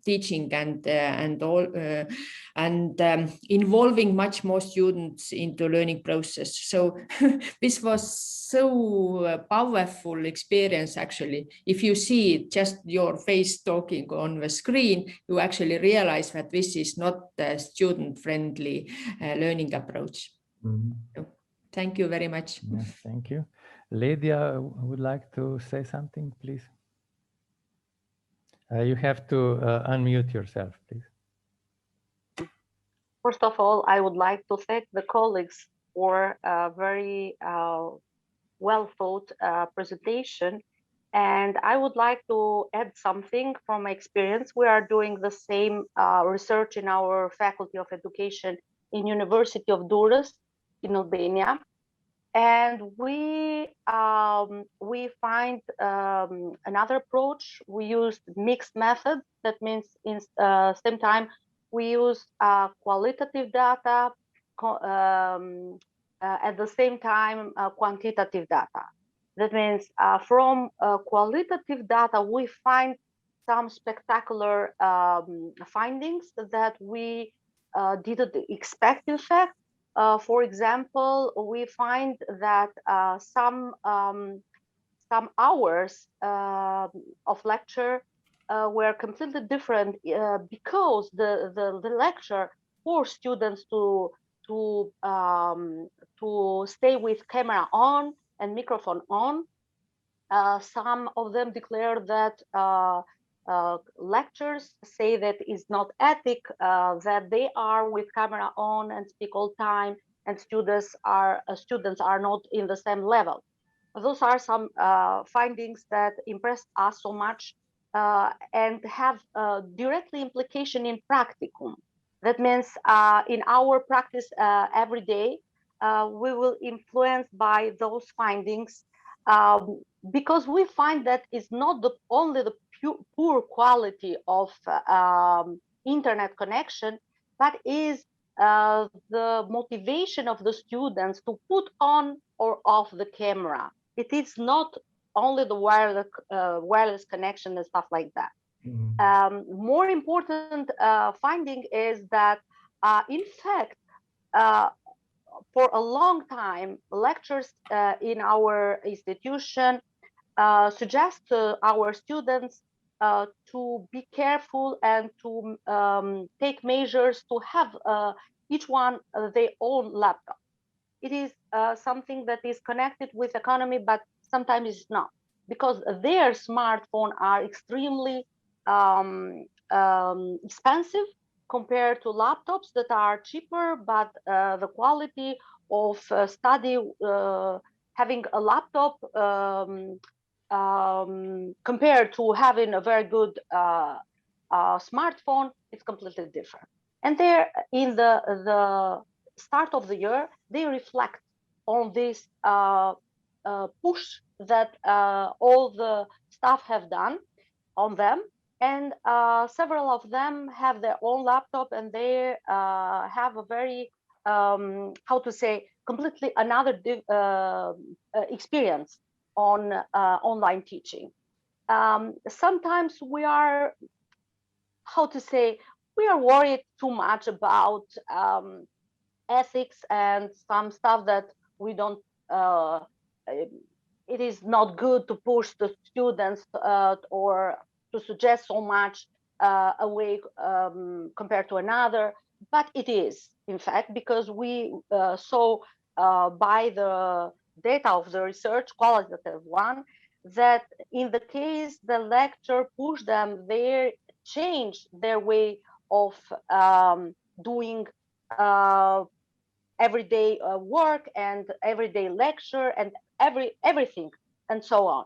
teaching and involving much more students into learning process. So this was so powerful experience actually. If you see just your face talking on the screen, you actually realize that this is not a student-friendly learning approach. So, thank you very much.
Yeah, thank you. Lydia would like to say something, please. You have to unmute yourself, please.
First of all, I would like to thank the colleagues for a very well thought presentation. And I would like to add something from my experience. We are doing the same research in our Faculty of Education in University of Durrës in Albania. And we find another approach. We used mixed methods. That means in same time, we use qualitative data, at the same time, quantitative data. That means from qualitative data, we find some spectacular findings that we didn't expect, in fact. For example, we find that some hours of lecture were completely different because the lecture forced students to stay with camera on and microphone on. Some of them declare that lectures say that it's not ethic, that they are with camera on and speak all time, and students are not in the same level. Those are some findings that impressed us so much and have directly implication in practicum. That means in our practice every day, we will influence by those findings because we find that it's not only the poor quality of internet connection, but is the motivation of the students to put on or off the camera. It is not only the wireless connection and stuff like that. More important finding is that, in fact, for a long time, lectures in our institution suggest to our students to be careful and to take measures to have each one their own laptop. It is something that is connected with economy, but sometimes it's not, because their smartphones are extremely expensive compared to laptops that are cheaper, but the quality of study having a laptop compared to having a very good smartphone, it's completely different. And there, in the start of the year, they reflect on this push that all the staff have done on them. And several of them have their own laptop, and they have a very, how to say, completely another experience on online teaching. Sometimes we are, how to say, we are worried too much about ethics and some stuff that we don't, it is not good to push the students or to suggest so much a way compared to another, but it is, in fact, because we saw by the data of the research, qualitative one, that in the case the lecture pushed them, they changed their way of doing everyday work and everyday lecture and everything and so on.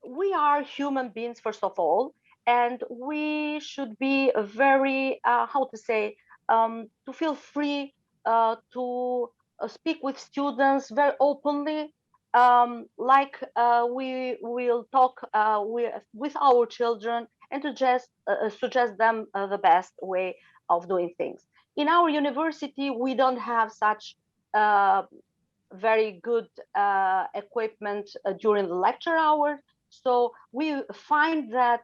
We are human beings, first of all, and we should be very, how to say, to feel free to speak with students very openly we will talk with our children and to just suggest them the best way of doing things. In our university, we don't have such very good equipment during the lecture hour. So we find that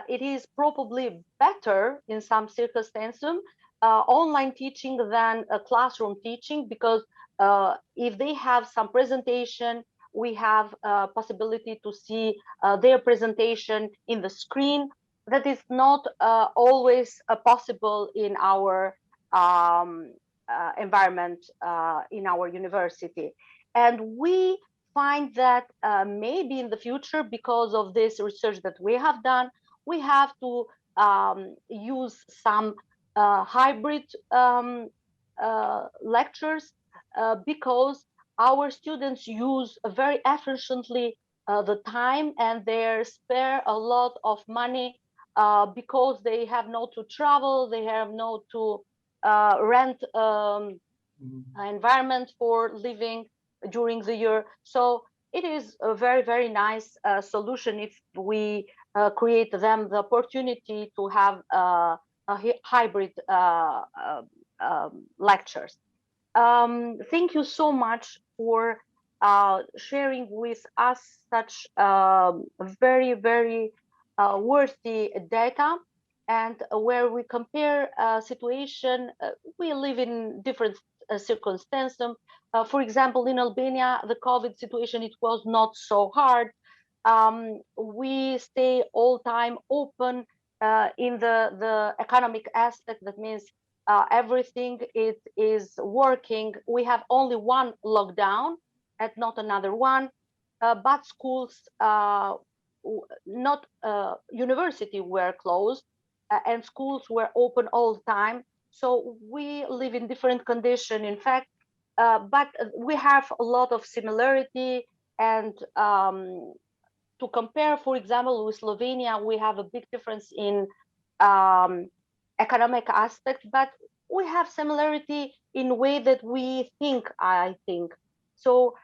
it is probably better in some circumstances online teaching than classroom teaching, because if they have some presentation, we have possibility to see their presentation in the screen. That is not always possible in our environment in our university. And we find that maybe in the future, because of this research that we have done, we have to use some hybrid lectures because our students use very efficiently the time, and they spare a lot of money because they have not to travel, they have not to rent environment for living during the year. So it is a very, very nice solution if we create them the opportunity to have hybrid lectures. Thank you so much for sharing with us such very, very worthy data, and where we compare situation. We live in different circumstances. For example, in Albania, the COVID situation, it was not so hard. We stay all time open in the economic aspect. That means everything is working. We have only one lockdown and not another one, but schools, not university were closed, and schools were open all the time. So we live in different conditions, in fact, but we have a lot of similarity. And to compare, for example, with Slovenia, we have a big difference in economic aspect, but we have similarity in way that we think, I think. So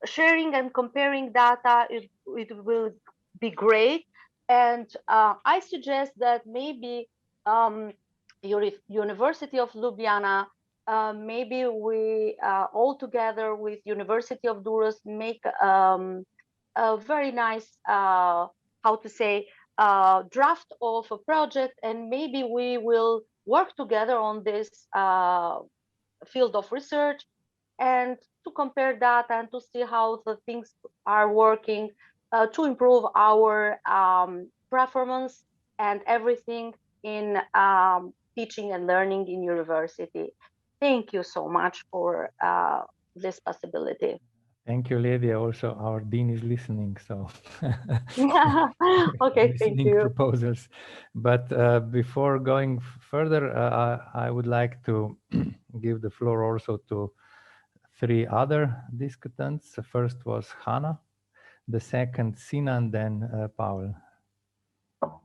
sharing and comparing data, it will be great. And I suggest that maybe University of Ljubljana, maybe we all together with University of Durrës make a very nice, how to say, draft of a project, and maybe we will work together on this field of research and to compare data and to see how the things are working to improve our performance and everything in teaching and learning in university. Thank you so much for this possibility.
Thank you, Lydia. Also, our dean is listening, so
okay, thank you.
Proposals. But before going further, I would like to give the floor also to 3 other discutants. The first was Hannah, the second Sina, and then Paul.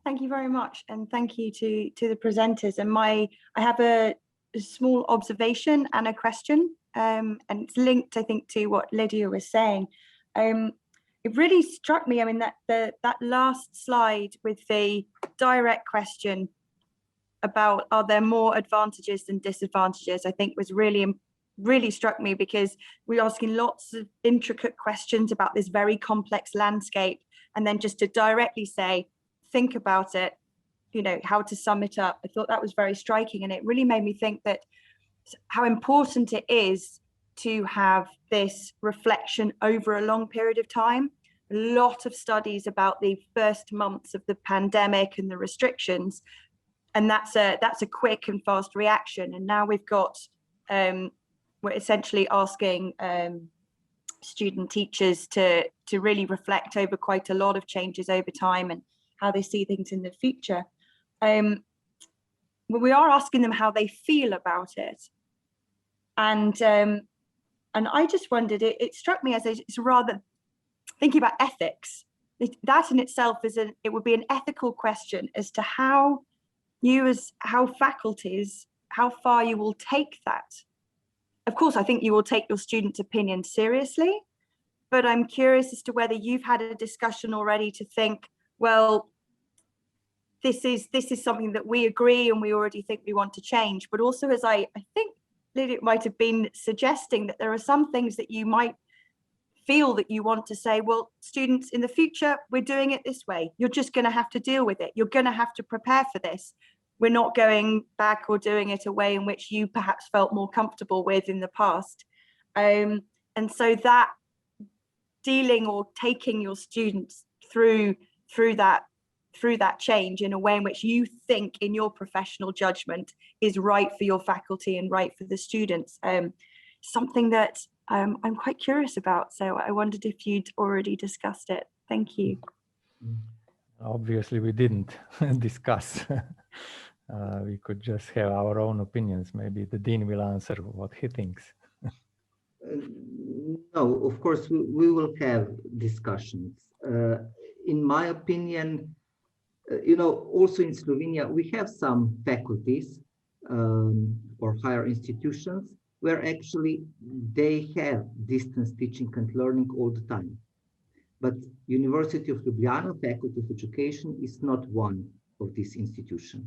Thank you very much, and thank you to the presenters. And I have a small observation and a question, and it's linked, I think, to what Lydia was saying. It really struck me, I mean, that that last slide with the direct question about are there more advantages than disadvantages, I think was really struck me, because we're asking lots of intricate questions about this very complex landscape, and then just to directly say, think about it, you know, how to sum it up. I thought that was very striking, and it really made me think that how important it is to have this reflection over a long period of time. A lot of studies about the first months of the pandemic and the restrictions, and that's a quick and fast reaction. And now we've got we're essentially asking student teachers to really reflect over quite a lot of changes over time and how they see things in the future. We are asking them how they feel about it, and I just wondered, it struck me as it's rather thinking about ethics. That in itself it would be an ethical question as to how you, as faculties, how far you will take that. of course, I think you will take your students' opinion seriously, but I'm curious as to whether you've had a discussion already to think, well, this is something that we agree and we already think we want to change. But also, as I think Lydia might have been suggesting, that there are some things that you might feel that you want to say, well, students, in the future, we're doing it this way. You're just going to have to deal with it. You're going to have to prepare for this. We're not going back or doing it a way in which you perhaps felt more comfortable with in the past. And so that dealing or taking your students through that change in a way in which you think in your professional judgment is right for your faculty and right for the students, something that I'm quite curious about. So I wondered if you'd already discussed it. Thank you.
Obviously, we didn't discuss. We could just have our own opinions. Maybe the dean will answer what he thinks.
No, of course, we will have discussions. In my opinion, also in Slovenia, we have some faculties or higher institutions where actually they have distance teaching and learning all the time. But University of Ljubljana Faculty of Education is not one of these institutions.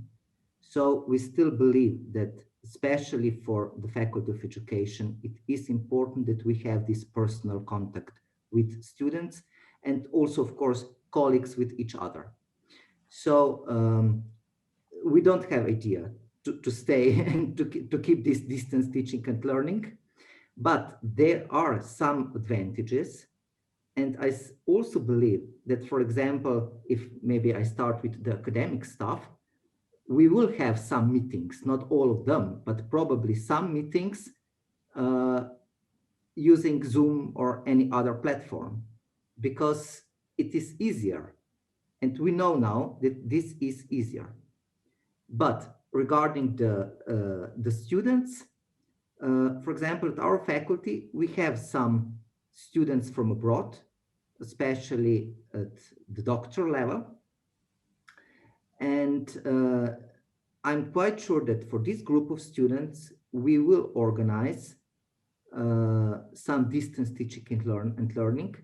So we still believe that, especially for the Faculty of Education, it is important that we have this personal contact with students and also, of course, colleagues with each other. So we don't have idea to stay and to keep this distance teaching and learning, but there are some advantages. And I also believe that, for example, if maybe I start with the academic stuff, we will have some meetings, not all of them, but probably some meetings using Zoom or any other platform, because it is easier. And we know now that this is easier. But regarding the students, for example, at our faculty, we have some students from abroad, especially at the doctoral level. And I'm quite sure that for this group of students, we will organize some distance teaching and learning,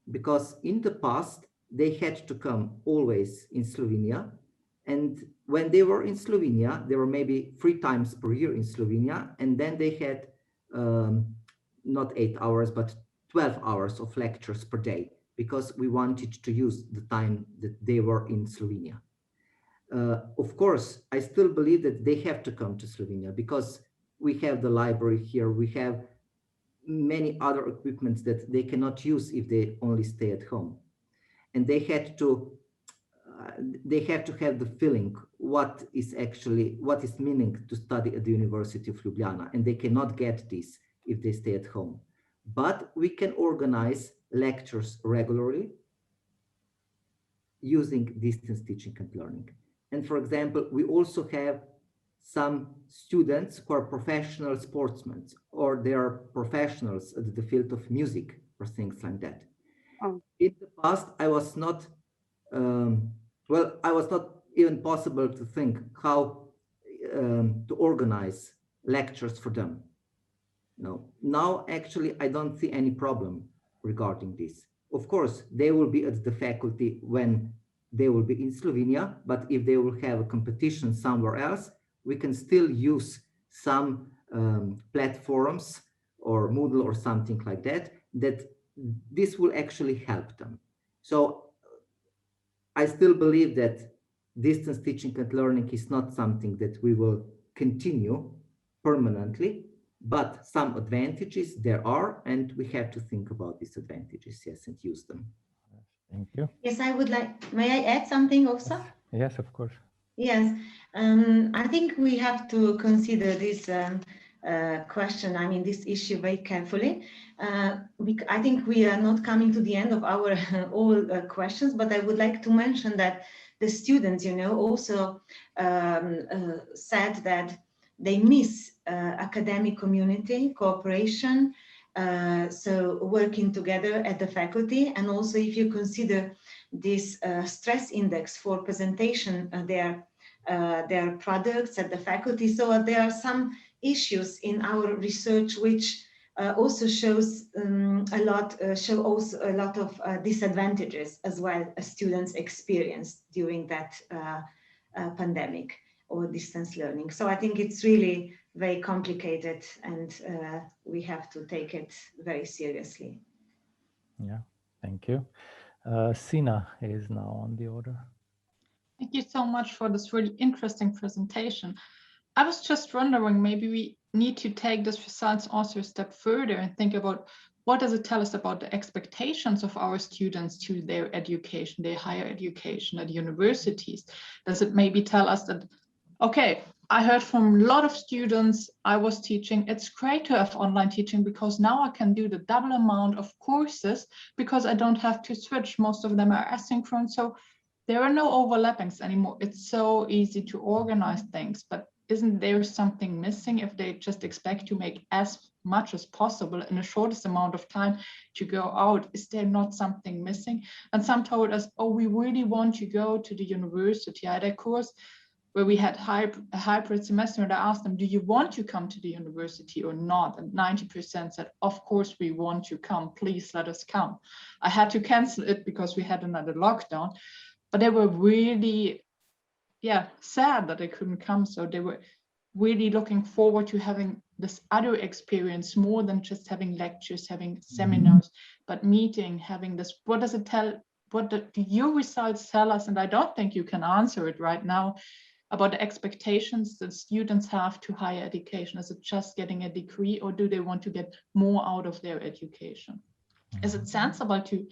because in the past, they had to come always in Slovenia. And when they were in Slovenia, they were maybe 3 times per year in Slovenia. And then they had not 8 hours, but 12 hours of lectures per day, because we wanted to use the time that they were in Slovenia. Of course, I still believe that they have to come to Slovenia, because we have the library here. We have many other equipments that they cannot use if they only stay at home. And they have to have the feeling what is meaning to study at the University of Ljubljana, and they cannot get this if they stay at home. But we can organize lectures regularly using distance teaching and learning. And for example, we also have some students who are professional sportsmen, or they are professionals at the field of music or things like that. In the past, I was not, I was not even possible to think how to organize lectures for them. No, now actually I don't see any problem regarding this. Of course, they will be at the faculty when they will be in Slovenia, but if they will have a competition somewhere else, we can still use some platforms or Moodle or something like that, that this will actually help them. So I still believe that distance teaching and learning is not something that we will continue permanently, but some advantages there are, and we have to think about these advantages, yes, and use them.
Thank you.
Yes, I would like, may I add something also?
Yes, of course.
Yes, I think we have to consider this question, I mean, this issue very carefully. I think we are not coming to the end of our all questions, but I would like to mention that the students, also said that they miss academic community, cooperation, so working together at the faculty. And also if you consider this stress index for presentation, their products at the faculty, so there are some issues in our research, which also shows a lot of disadvantages as well as students experienced during that pandemic or distance learning. So I think it's really very complicated, and we have to take it very seriously.
Yeah, thank you. Sina is now on the order.
Thank you so much for this really interesting presentation. I was just wondering, maybe we need to take this results also a step further and think about what does it tell us about the expectations of our students to their education, their higher education at universities? Does it maybe tell us that, okay, I heard from a lot of students I was teaching, it's great to have online teaching because now I can do the double amount of courses because I don't have to switch. Most of them are asynchronous, so there are no overlappings anymore. It's so easy to organize things, but isn't there something missing if they just expect to make as much as possible in the shortest amount of time to go out? Is there not something missing? And some told us, oh, we really want to go to the university. I had a course where we had a hybrid semester, and I asked them, do you want to come to the university or not? And 90% said, of course we want to come, please let us come. I had to cancel it because we had another lockdown, but they were really, sad that they couldn't come. So they were really looking forward to having this other experience, more than just having lectures, having seminars, but meeting, having this, what does it tell, what do your results tell us? And I don't think you can answer it right now, about the expectations that students have to higher education. Is it just getting a degree, or do they want to get more out of their education? Is it sensible to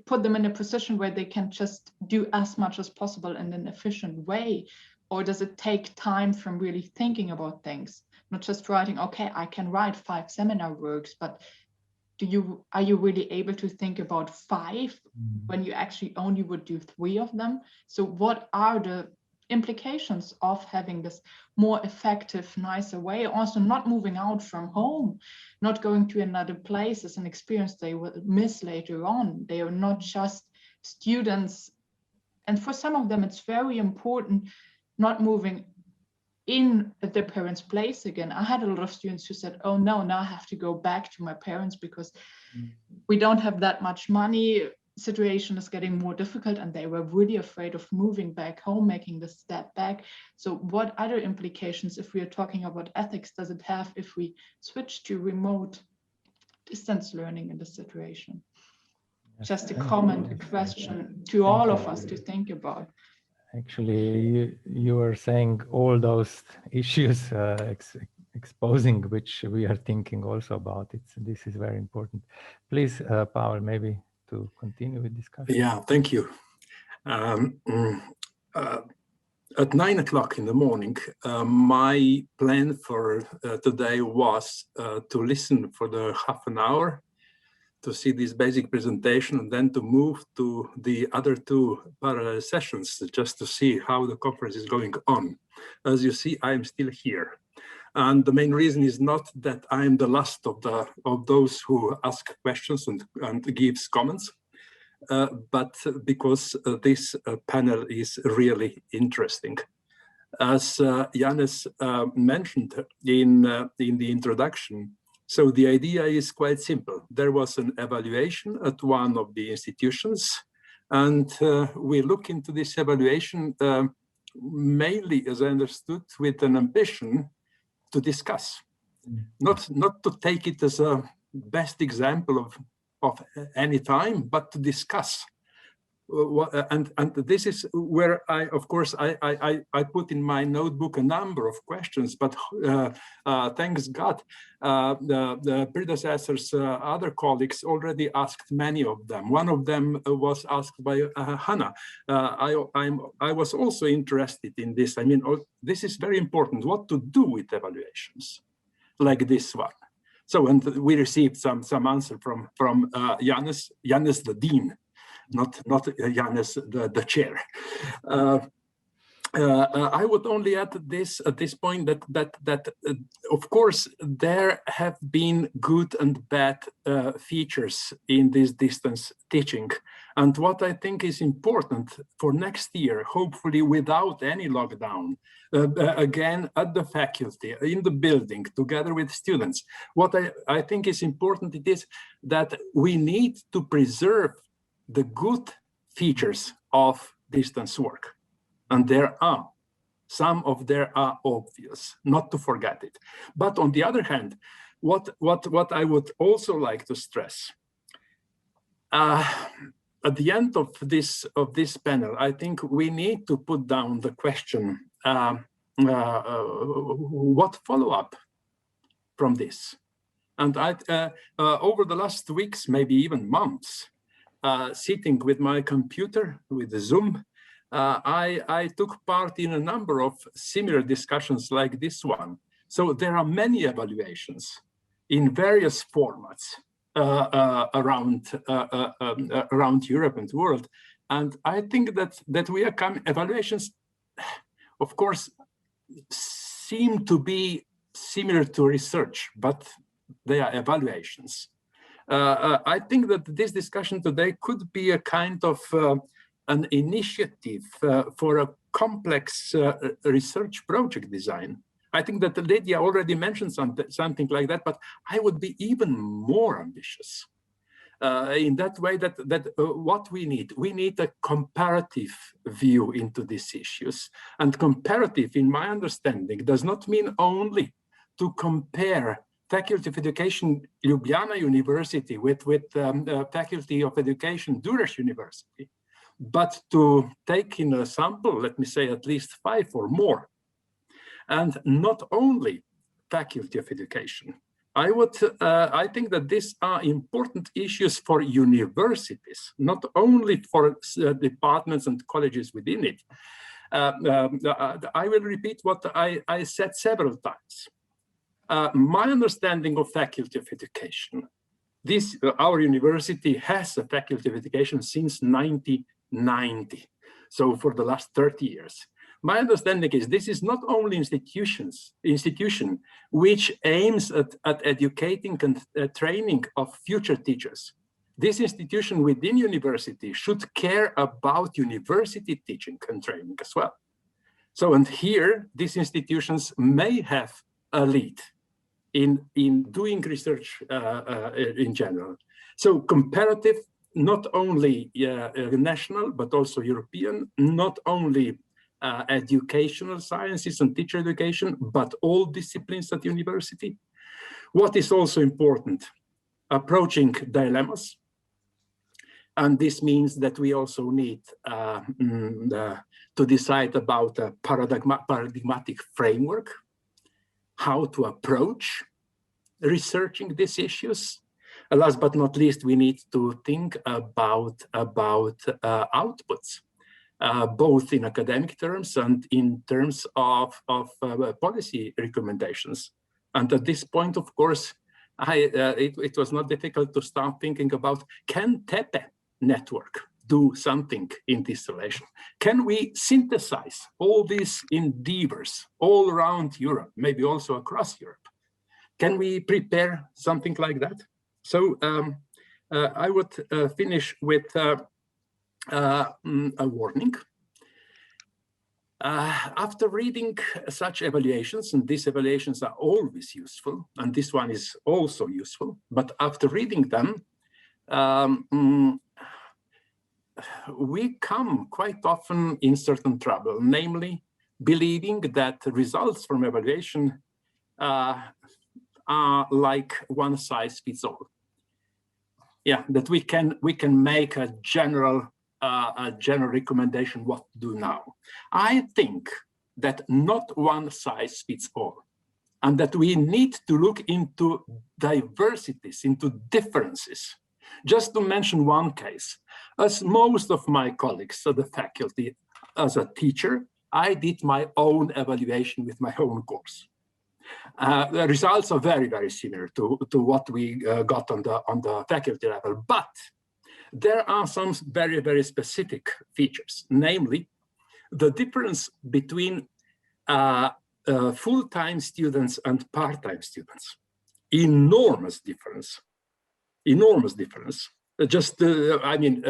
put them in a position where they can just do as much as possible in an efficient way? Or does it take time from really thinking about things, not just writing, okay, I can write 5 seminar works, but are you really able to think about 5 when you actually only would do 3 of them? So what are the implications of having this more effective, nicer way? Also not moving out from home, not going to another place is an experience they will miss later on. They are not just students. And for some of them, it's very important not moving in at their parents' place again. I had a lot of students who said, oh no, now I have to go back to my parents because we don't have that much money. Situation is getting more difficult, and they were really afraid of moving back home, making the step back. So what other implications, if we are talking about ethics, does it have if we switch to remote distance learning in this situation? Yes. Just a comment, a question to all of us to think about.
Actually, you are saying all those issues, exposing which we are thinking also about. This is very important. Please, Paul, maybe to continue with discussion.
Yeah, thank you. At 9 o'clock in the morning, my plan for today was to listen for the half an hour, to see this basic presentation, and then to move to the other 2 parallel sessions just to see how the conference is going on. As you see, I am still here. And the main reason is not that I am the last of those who ask questions and gives comments, but because this panel is really interesting. As Janez mentioned in the introduction, so the idea is quite simple. There was an evaluation at one of the institutions, and we look into this evaluation mainly, as I understood, with an ambition to discuss, not to take it as a best example of any time, but to discuss. And this is where I put in my notebook a number of questions, but thanks God, the predecessors, other colleagues already asked many of them. One of them was asked by Hannah. I was also interested in this. I mean, this is very important, what to do with evaluations like this one. So, and we received some answer from Janez, the dean, not Janez, the chair. I would only add this at this point that of course there have been good and bad features in this distance teaching, and what I think is important for next year, hopefully without any lockdown, again at the faculty in the building together with students, what I think is important it is that we need to preserve the good features of distance work. And there are, some of them are obvious, not to forget it. But on the other hand, what I would also like to stress, at the end of this panel, I think we need to put down the question, what follow-up from this? And over the last weeks, maybe even months, sitting with my computer, with the Zoom, I took part in a number of similar discussions like this one. So there are many evaluations in various formats around Europe and the world. And I think that we are coming, evaluations, of course, seem to be similar to research, but they are evaluations. I think that this discussion today could be a kind of an initiative for a complex research project design. I think that Lydia already mentioned something like that, but I would be even more ambitious in that way that what we need a comparative view into these issues. And comparative, in my understanding, does not mean only to compare Faculty of Education Ljubljana University with Faculty of Education Durrës University, but to take in a sample, let me say at least 5 or more, and not only Faculty of Education. I think that these are important issues for universities, not only for departments and colleges within it. I will repeat what I said several times. My understanding of Faculty of Education, our university has a Faculty of Education since 1990, so for the last 30 years. My understanding is this is not only institution which aims at educating and training of future teachers. This institution within university should care about university teaching and training as well. So, and here, these institutions may have a lead in doing research in general. So comparative, not only national, but also European, not only educational sciences and teacher education, but all disciplines at university. What is also important, approaching dilemmas. And this means that we also need to decide about a paradigmatic framework, how to approach researching these issues. Last but not least, we need to think about outputs, both in academic terms and in terms of policy recommendations. And at this point, of course, it was not difficult to start thinking about, can TEPE network do something in this relation? Can we synthesize all these endeavors all around Europe, maybe also across Europe? Can we prepare something like that? So I would finish with a warning. After reading such evaluations, and these evaluations are always useful, and this one is also useful, but after reading them, we come quite often in certain trouble, namely believing that results from evaluation are like one size fits all. Yeah, that we can make a general recommendation what to do now. I think that not one size fits all, and that we need to look into diversities, into differences. Just to mention one case, as most of my colleagues at the faculty, as a teacher, I did my own evaluation with my own course. The results are very, very similar to what we got on the faculty level, but there are some very, very specific features. Namely, the difference between full-time students and part-time students. Enormous difference. Just, I mean,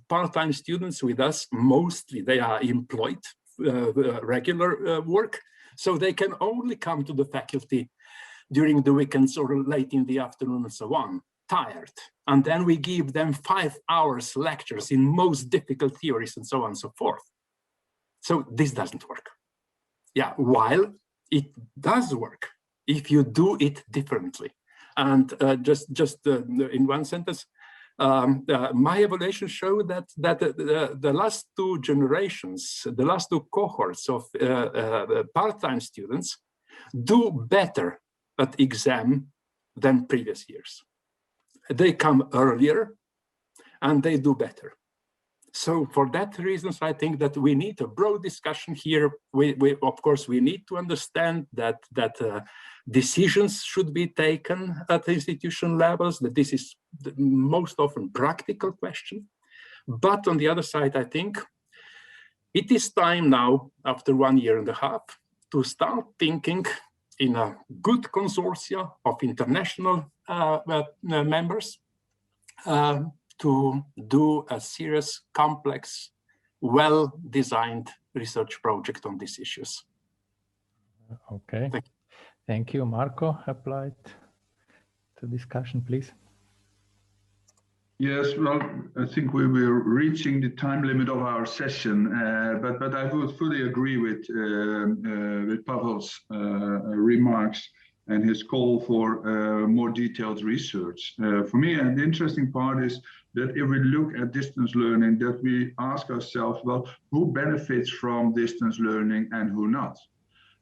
part-time students with us, mostly they are employed, regular work, so they can only come to the faculty during the weekends or late in the afternoon and so on, tired. And then we give them 5 hours lectures in most difficult theories and so on and so forth. So this doesn't work. Yeah, while it does work if you do it differently. And just in one sentence, my evaluation showed that the last 2 generations, the last 2 cohorts of part-time students do better at exam than previous years. They come earlier and they do better. So for that reasons, I think that we need a broad discussion here. Of course, we need to understand that decisions should be taken at the institution levels, that this is the most often practical question. But on the other side, I think it is time now, after 1.5 years, to start thinking in a good consortia of international members to do a serious, complex, well-designed research project on these issues.
Okay. Thank you. Marco, applied to discussion, please.
Yes, well, I think we were reaching the time limit of our session, but I would fully agree with Pavel's remarks and his call for more detailed research. For me, the interesting part is that if we look at distance learning, that we ask ourselves, well, who benefits from distance learning and who not?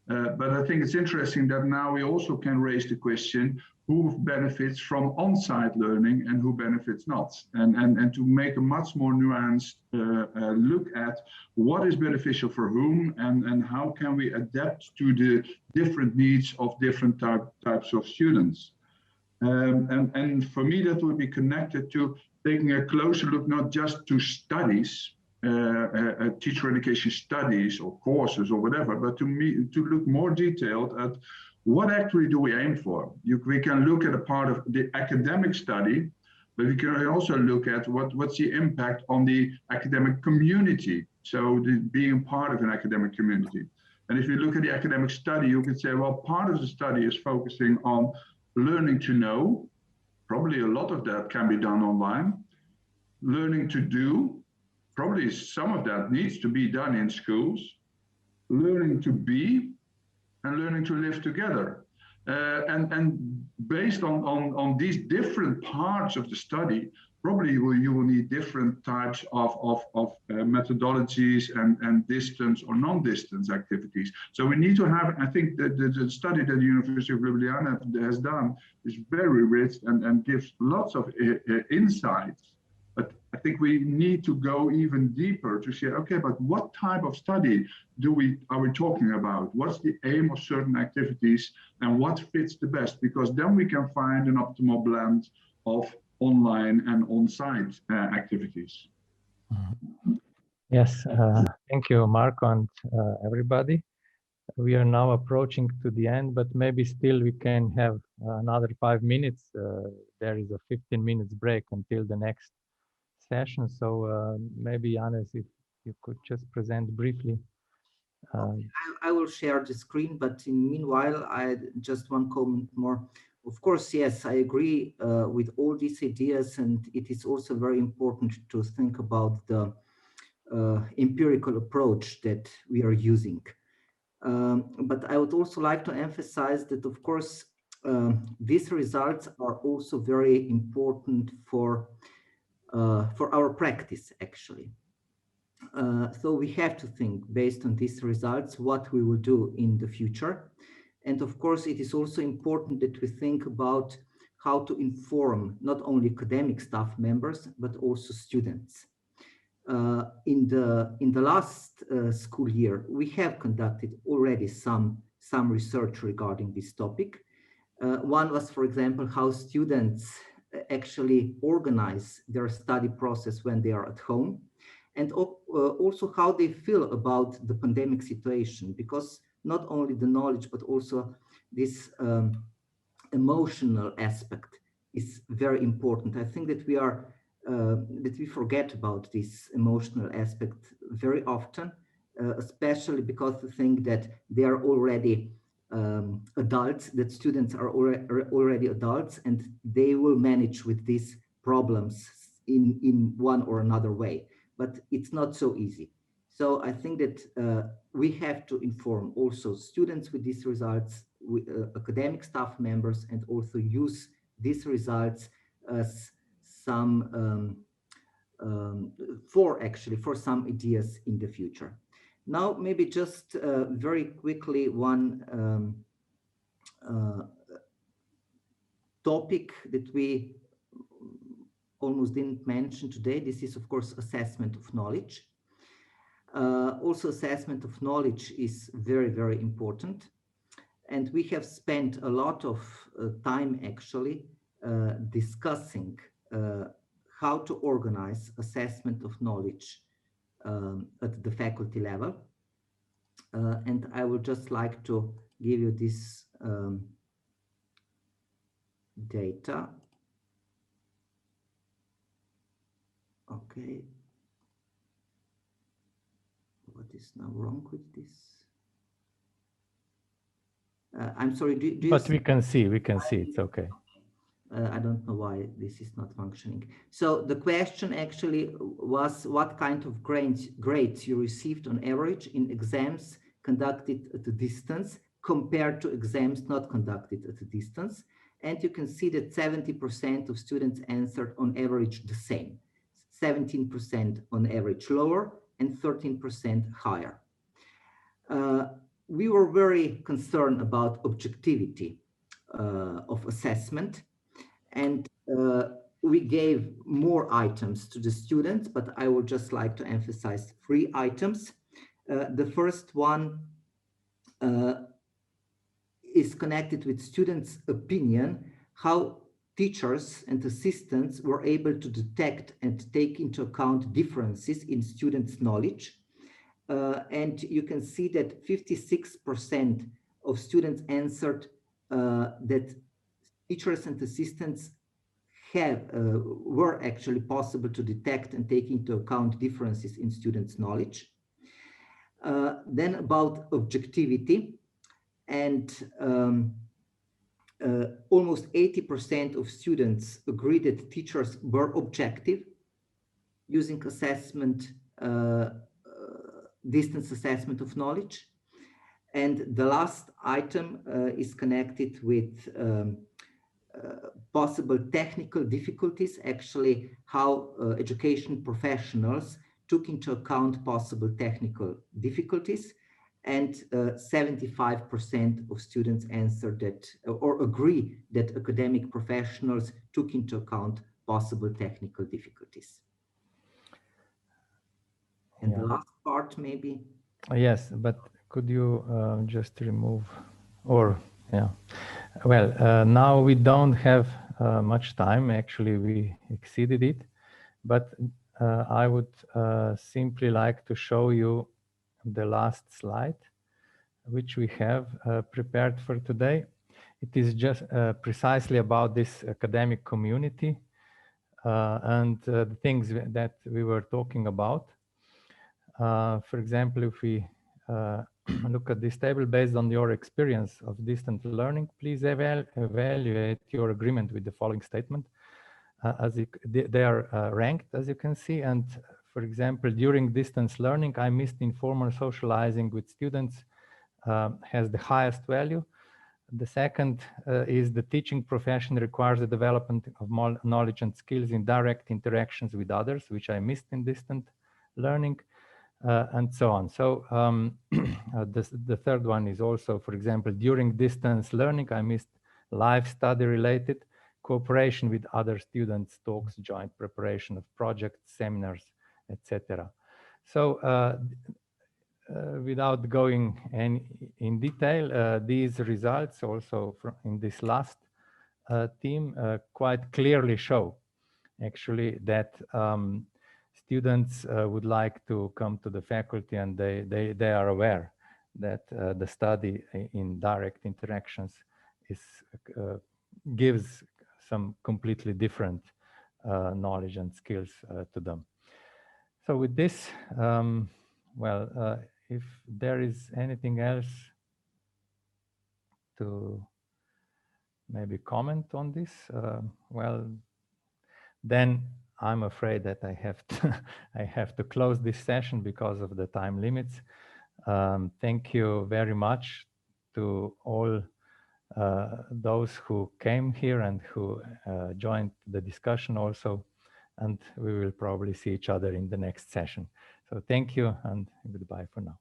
But I think it's interesting that now we also can raise the question, who benefits from on-site learning and who benefits not, and to make a much more nuanced look at what is beneficial for whom and how can we adapt to the different needs of different types of students. And for me, that would be connected to taking a closer look, not just to studies, teacher education studies or courses or whatever, but to look more detailed at what actually do we aim for. We can look at a part of the academic study, but we can also look at what's the impact on the academic community. So being part of an academic community. And if you look at the academic study, you could say, well, part of the study is focusing on learning to know. Probably a lot of that can be done online. Learning to do. Probably some of that needs to be done in schools. Learning to be and learning to live together. And based on these different parts of the study, probably you will need different types of methodologies and distance or non-distance activities. So we need to have, I think that the study that the University of Ljubljana has done is very rich and gives lots of insights. But I think we need to go even deeper to say, okay, but what type of study are we talking about? What's the aim of certain activities and what fits the best? Because then we can find an optimal blend of online and on-site activities.
Yes, thank you, Marco, and everybody. We are now approaching to the end, but maybe still we can have another 5 minutes. There is a 15 minutes break until the next session. So maybe Janez, if you could just present briefly.
I will share the screen, but in meanwhile, I just one comment more. Of course, yes, I agree with all these ideas, and it is also very important to think about the empirical approach that we are using. But I would also like to emphasize that, of course, these results are also very important for our practice, actually. So we have to think, based on these results, what we will do in the future. And of course, it is also important that we think about how to inform not only academic staff members, but also students. In the last school year, we have conducted already some research regarding this topic. One was, for example, how students actually organize their study process when they are at home. and also how they feel about the pandemic situation, because not only the knowledge, but also this emotional aspect is very important. I think that we forget about this emotional aspect very often, especially because we think that they are already adults, that students are already adults, and they will manage with these problems in one or another way. But it's not so easy. So I think that we have to inform also students with these results, with academic staff members, and also use these results as some for some ideas in the future. Now, maybe just very quickly one topic that we almost didn't mention today. This is, of course, assessment of knowledge. Also, assessment of knowledge is very, very important. And we have spent a lot of time actually discussing how to organize assessment of knowledge at the faculty level. And I would just like to give you this data. Okay. What is now wrong with this? I'm sorry, do you
but we can see, it's okay.
I don't know why this is not functioning. So the question actually was what kind of grades you received on average in exams conducted at a distance compared to exams not conducted at a distance. And you can see that 70% of students answered on average the same, 17% on average lower, and 13% higher. We were very concerned about objectivity of assessment, and we gave more items to the students, but I would just like to emphasize 3 items. The first one is connected with students' opinion, how teachers and assistants were able to detect and take into account differences in students' knowledge. And you can see that 56% of students answered that teachers and assistants were actually possible to detect and take into account differences in students' knowledge. Then about objectivity, and almost 80% of students agree that teachers were objective using assessment, distance assessment of knowledge. And the last item is connected with possible technical difficulties, actually how education professionals took into account possible technical difficulties. And 75% of students answered that or agree that academic professionals took into account possible technical difficulties. And the last part maybe.
Yes, but could you just remove, or yeah. Well, now we don't have much time. Actually, we exceeded it, but I would simply like to show you the last slide, which we have prepared for today. It is just precisely about this academic community and the things that we were talking about. For example, if we look at this table based on your experience of distant learning, please evaluate your agreement with the following statement. They are ranked, as you can see. And for example, during distance learning, I missed informal socializing with students has the highest value. The second is the teaching profession requires the development of more knowledge and skills in direct interactions with others, which I missed in distant learning. And so on. So the third one is also, for example, during distance learning, I missed live study related cooperation with other students, talks, joint preparation of projects, seminars, etc. So without going in detail, these results also in this last team quite clearly show actually that students would like to come to the faculty and they are aware that the study in direct interactions gives some completely different knowledge and skills to them. So with this, if there is anything else to maybe comment on this, then I'm afraid that I have to close this session because of the time limits. Thank you very much to all those who came here and who joined the discussion also, and we will probably see each other in the next session. So thank you and goodbye for now.